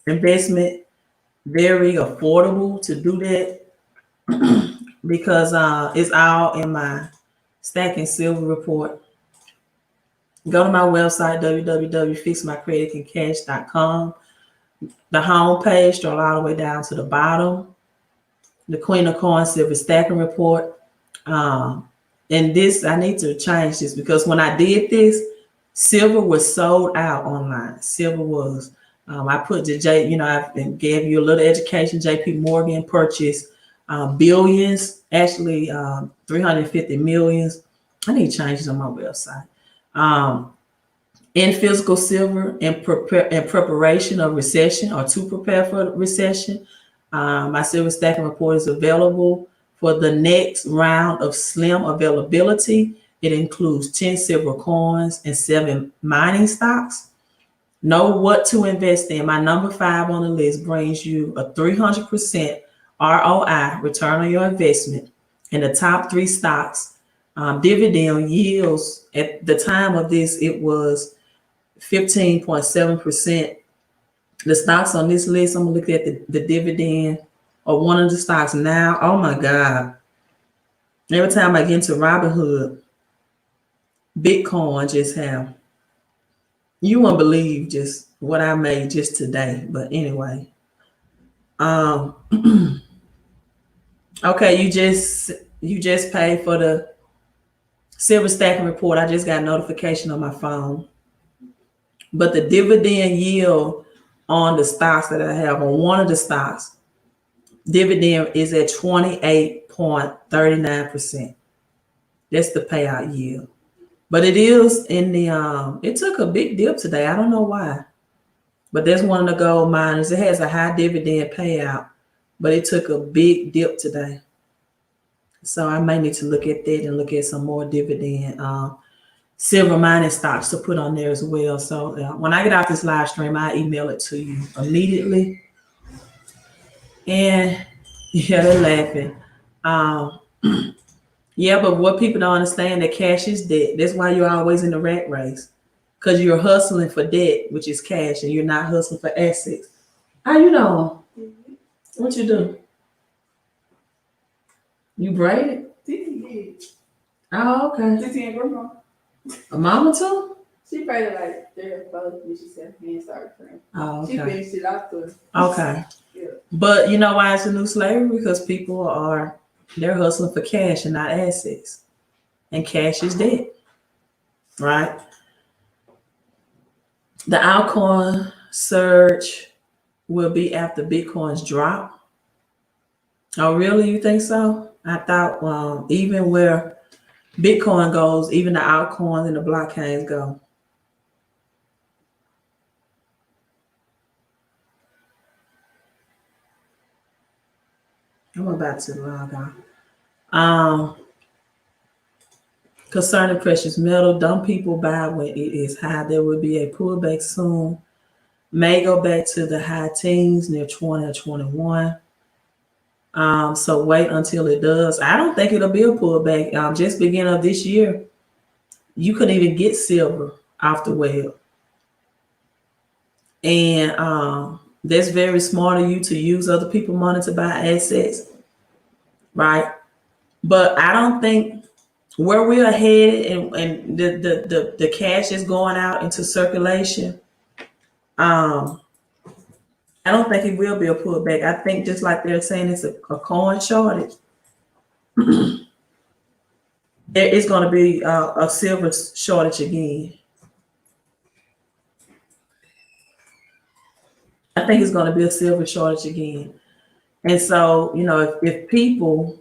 investment very affordable to do that because it's all in my Stacking Silver report. Go to my website, www.fixmycreditandcash.com. The home page, scroll all the way down to the bottom. The Queen of Coins Silver Stacking Report. And this, I need to change this because when I did this, silver was sold out online. Silver was. I put the I gave you a little education. JP Morgan purchased billions, actually 350 millions. I need changes on my website. In physical silver in preparation of recession or to prepare for recession. My silver stacking report is available for the next round of slim availability. It includes 10 silver coins and 7 mining stocks. Know what to invest in. My number 5 on the list brings you a 300% ROI, return on your investment, in the top 3 stocks. Dividend yields at the time of this, it was 15.7%. The stocks on this list, I'm gonna look at the dividend or one of the stocks now. Oh my God. Every time I get into Robinhood, Bitcoin just have, you won't believe just what I made just today. But anyway, okay, you just paid for the silver stacking report. I just got a notification on my phone. But the dividend yield on the stocks that I have, on one of the stocks, dividend is at 28.39%. That's the payout yield. But it is in the, it took a big dip today. I don't know why. But that's one of the gold miners. It has a high dividend payout, but it took a big dip today. So I may need to look at that and look at some more dividend silver mining stocks to put on there as well. So when I get out this live stream, I email it to you immediately. And yeah, they're laughing. Um, yeah, but what people don't understand that cash is debt. That's why you're always in the rat race. Because you're hustling for debt, which is cash, and you're not hustling for assets. How you know? What you do? You braided? Oh, okay. Titi and grandma. A mama too? She braided like 3 or 4 when she said hands started crying. Oh, She okay. finished it off to Okay. Yeah. But you know why it's a new slavery? Because they're hustling for cash and not assets. And cash is debt. Right? The altcoin surge will be after Bitcoin's drop. Oh, really? You think so? I thought even where Bitcoin goes, even the altcoins and the blockchains go. I'm about to log on. Concerning precious metal, don't people buy when it is high? There will be a pullback soon. May go back to the high teens near 20 or 21. So wait until it does. I don't think it'll be a pullback. Just beginning of this year, you couldn't even get silver off the web. And that's very smart of you to use other people's money to buy assets, right? But I don't think where we're headed and the cash is going out into circulation. I don't think it will be a pullback. I think just like they're saying it's a coin shortage, there is going to be a silver shortage again. I think it's going to be a silver shortage again. And so, if people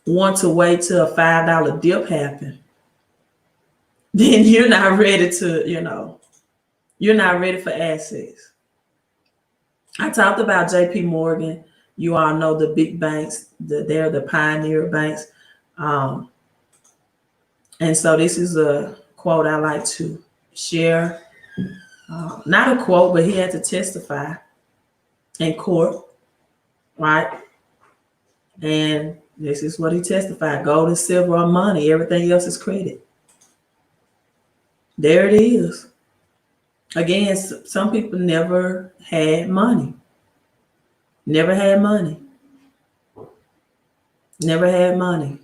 want to wait till a $5 dip happen, then you're not ready to, you're not ready for assets. I talked about JP Morgan. You all know the big banks, they're the pioneer banks. And so this is a quote I like to share. Not a quote, but he had to testify in court, right? And this is what he testified. Gold and silver are money. Everything else is credit. There it is. Again, some people never had money. Never had money. Never had money.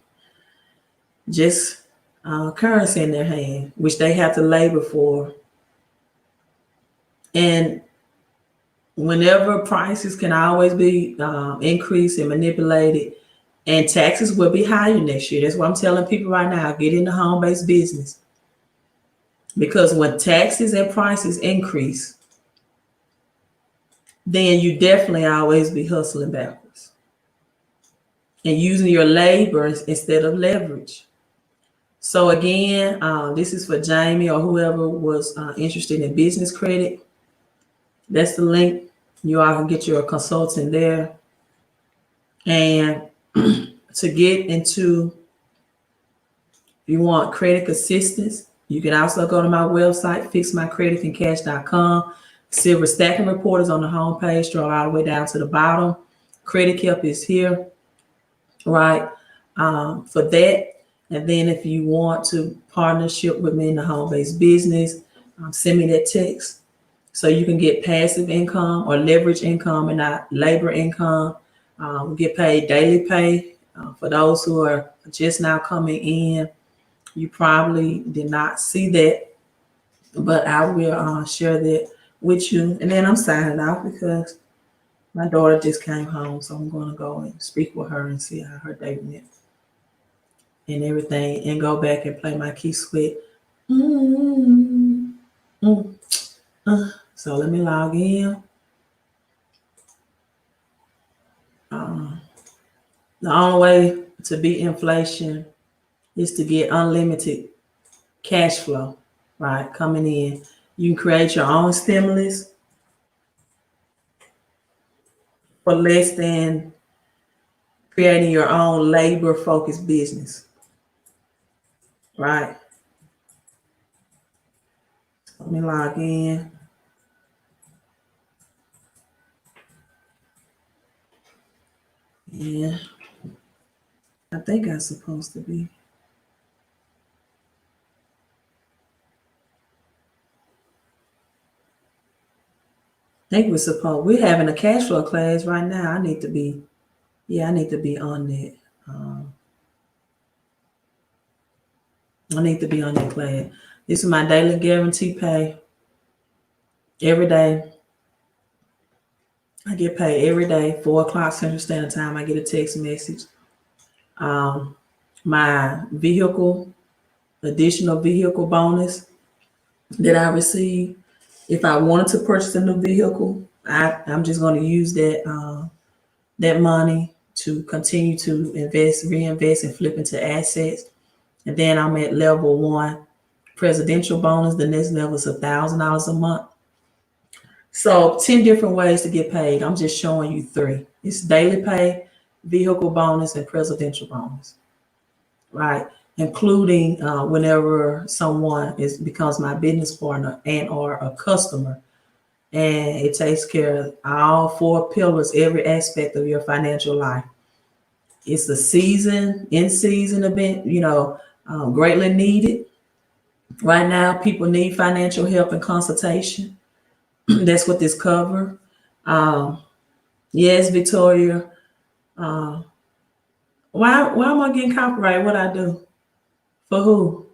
Just currency in their hand, which they have to labor for. And whenever prices can always be increased and manipulated, and taxes will be higher next year. That's what I'm telling people right now. Get into home-based business. Because when taxes and prices increase, then you definitely always be hustling backwards and using your labor instead of leverage. So again, this is for Jamie or whoever was interested in business credit. That's the link. You all can get your consultant there. And to get into, if you want credit assistance, you can also go to my website, fixmycreditandcash.com. Silver stacking report is on the homepage, scroll all the way down to the bottom. Credit Kept is here, right? For that. And then if you want to partnership with me in the home-based business, send me that text so you can get passive income or leverage income and not labor income. Get paid daily pay. For those who are just now coming in, you probably did not see that, but I will share that with you. And then I'm signing off because my daughter just came home, so I'm going to go and speak with her and see how her day went and everything, and go back and play my Key Sweat. So let me log in. The only way to beat inflation is to get unlimited cash flow, right? Coming in. You can create your own stimulus for less than creating your own labor-focused business, right? Let me log in. Yeah, I think I'm supposed to be. I think we're having a cash flow class right now. I need to be on that. I need to be on that class. This is my daily guarantee pay. Every day. I get paid every day, 4 o'clock Central Standard Time. I get a text message. My additional vehicle bonus that I receive. If I wanted to purchase a new vehicle, I'm just going to use that money to continue to reinvest, and flip into assets. And then I'm at level 1 presidential bonus. The next level is $1,000 a month. So 10 different ways to get paid. I'm just showing you 3. It's daily pay, vehicle bonus, and presidential bonus, right? Including whenever someone becomes my business partner and or a customer. And it takes care of all 4 pillars, every aspect of your financial life. It's a in-season event, greatly needed. Right now, people need financial help and consultation. That's what this covers. Yes, Victoria. Why am I getting copyright? What I do? For who?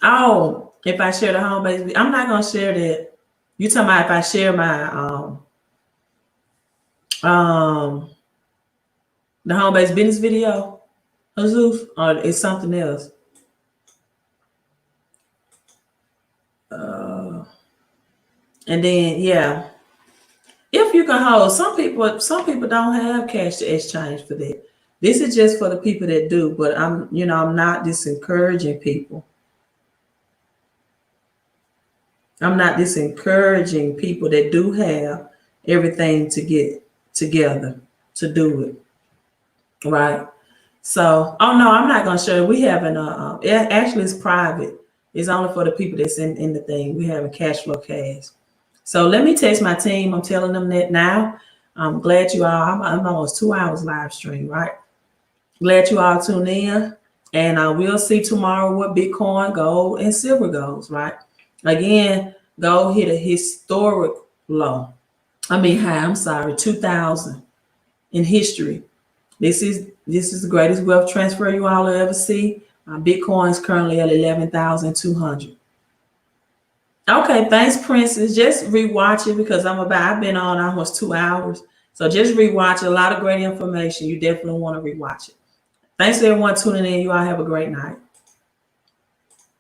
Oh, if I share the home base, I'm not gonna share that. You talking about if I share my the home base business video, Jesus, or it's something else? And then if you can hold, some people don't have cash to exchange for that. This is just for the people that do, but I'm not disencouraging people. I'm not disencouraging people that do have everything to get together to do it. Right. So, oh no, I'm not going to show you. We having actually it's private. It's only for the people that's in the thing. We have a cash flow cash. So let me text my team. I'm telling them that now. I'm glad you all, I'm almost 2 hours live stream, right? Glad you all tune in. And we'll see tomorrow what Bitcoin, gold, and silver goes, right? Again, gold hit a historic low. High, I'm sorry, 2000 in history. This is the greatest wealth transfer you all will ever see. Bitcoin is currently at 11,200. Okay, thanks, Princess. Just rewatch it because I've been on almost 2 hours. So just rewatch it. A lot of great information. You definitely want to rewatch it. Thanks to everyone tuning in. You all have a great night.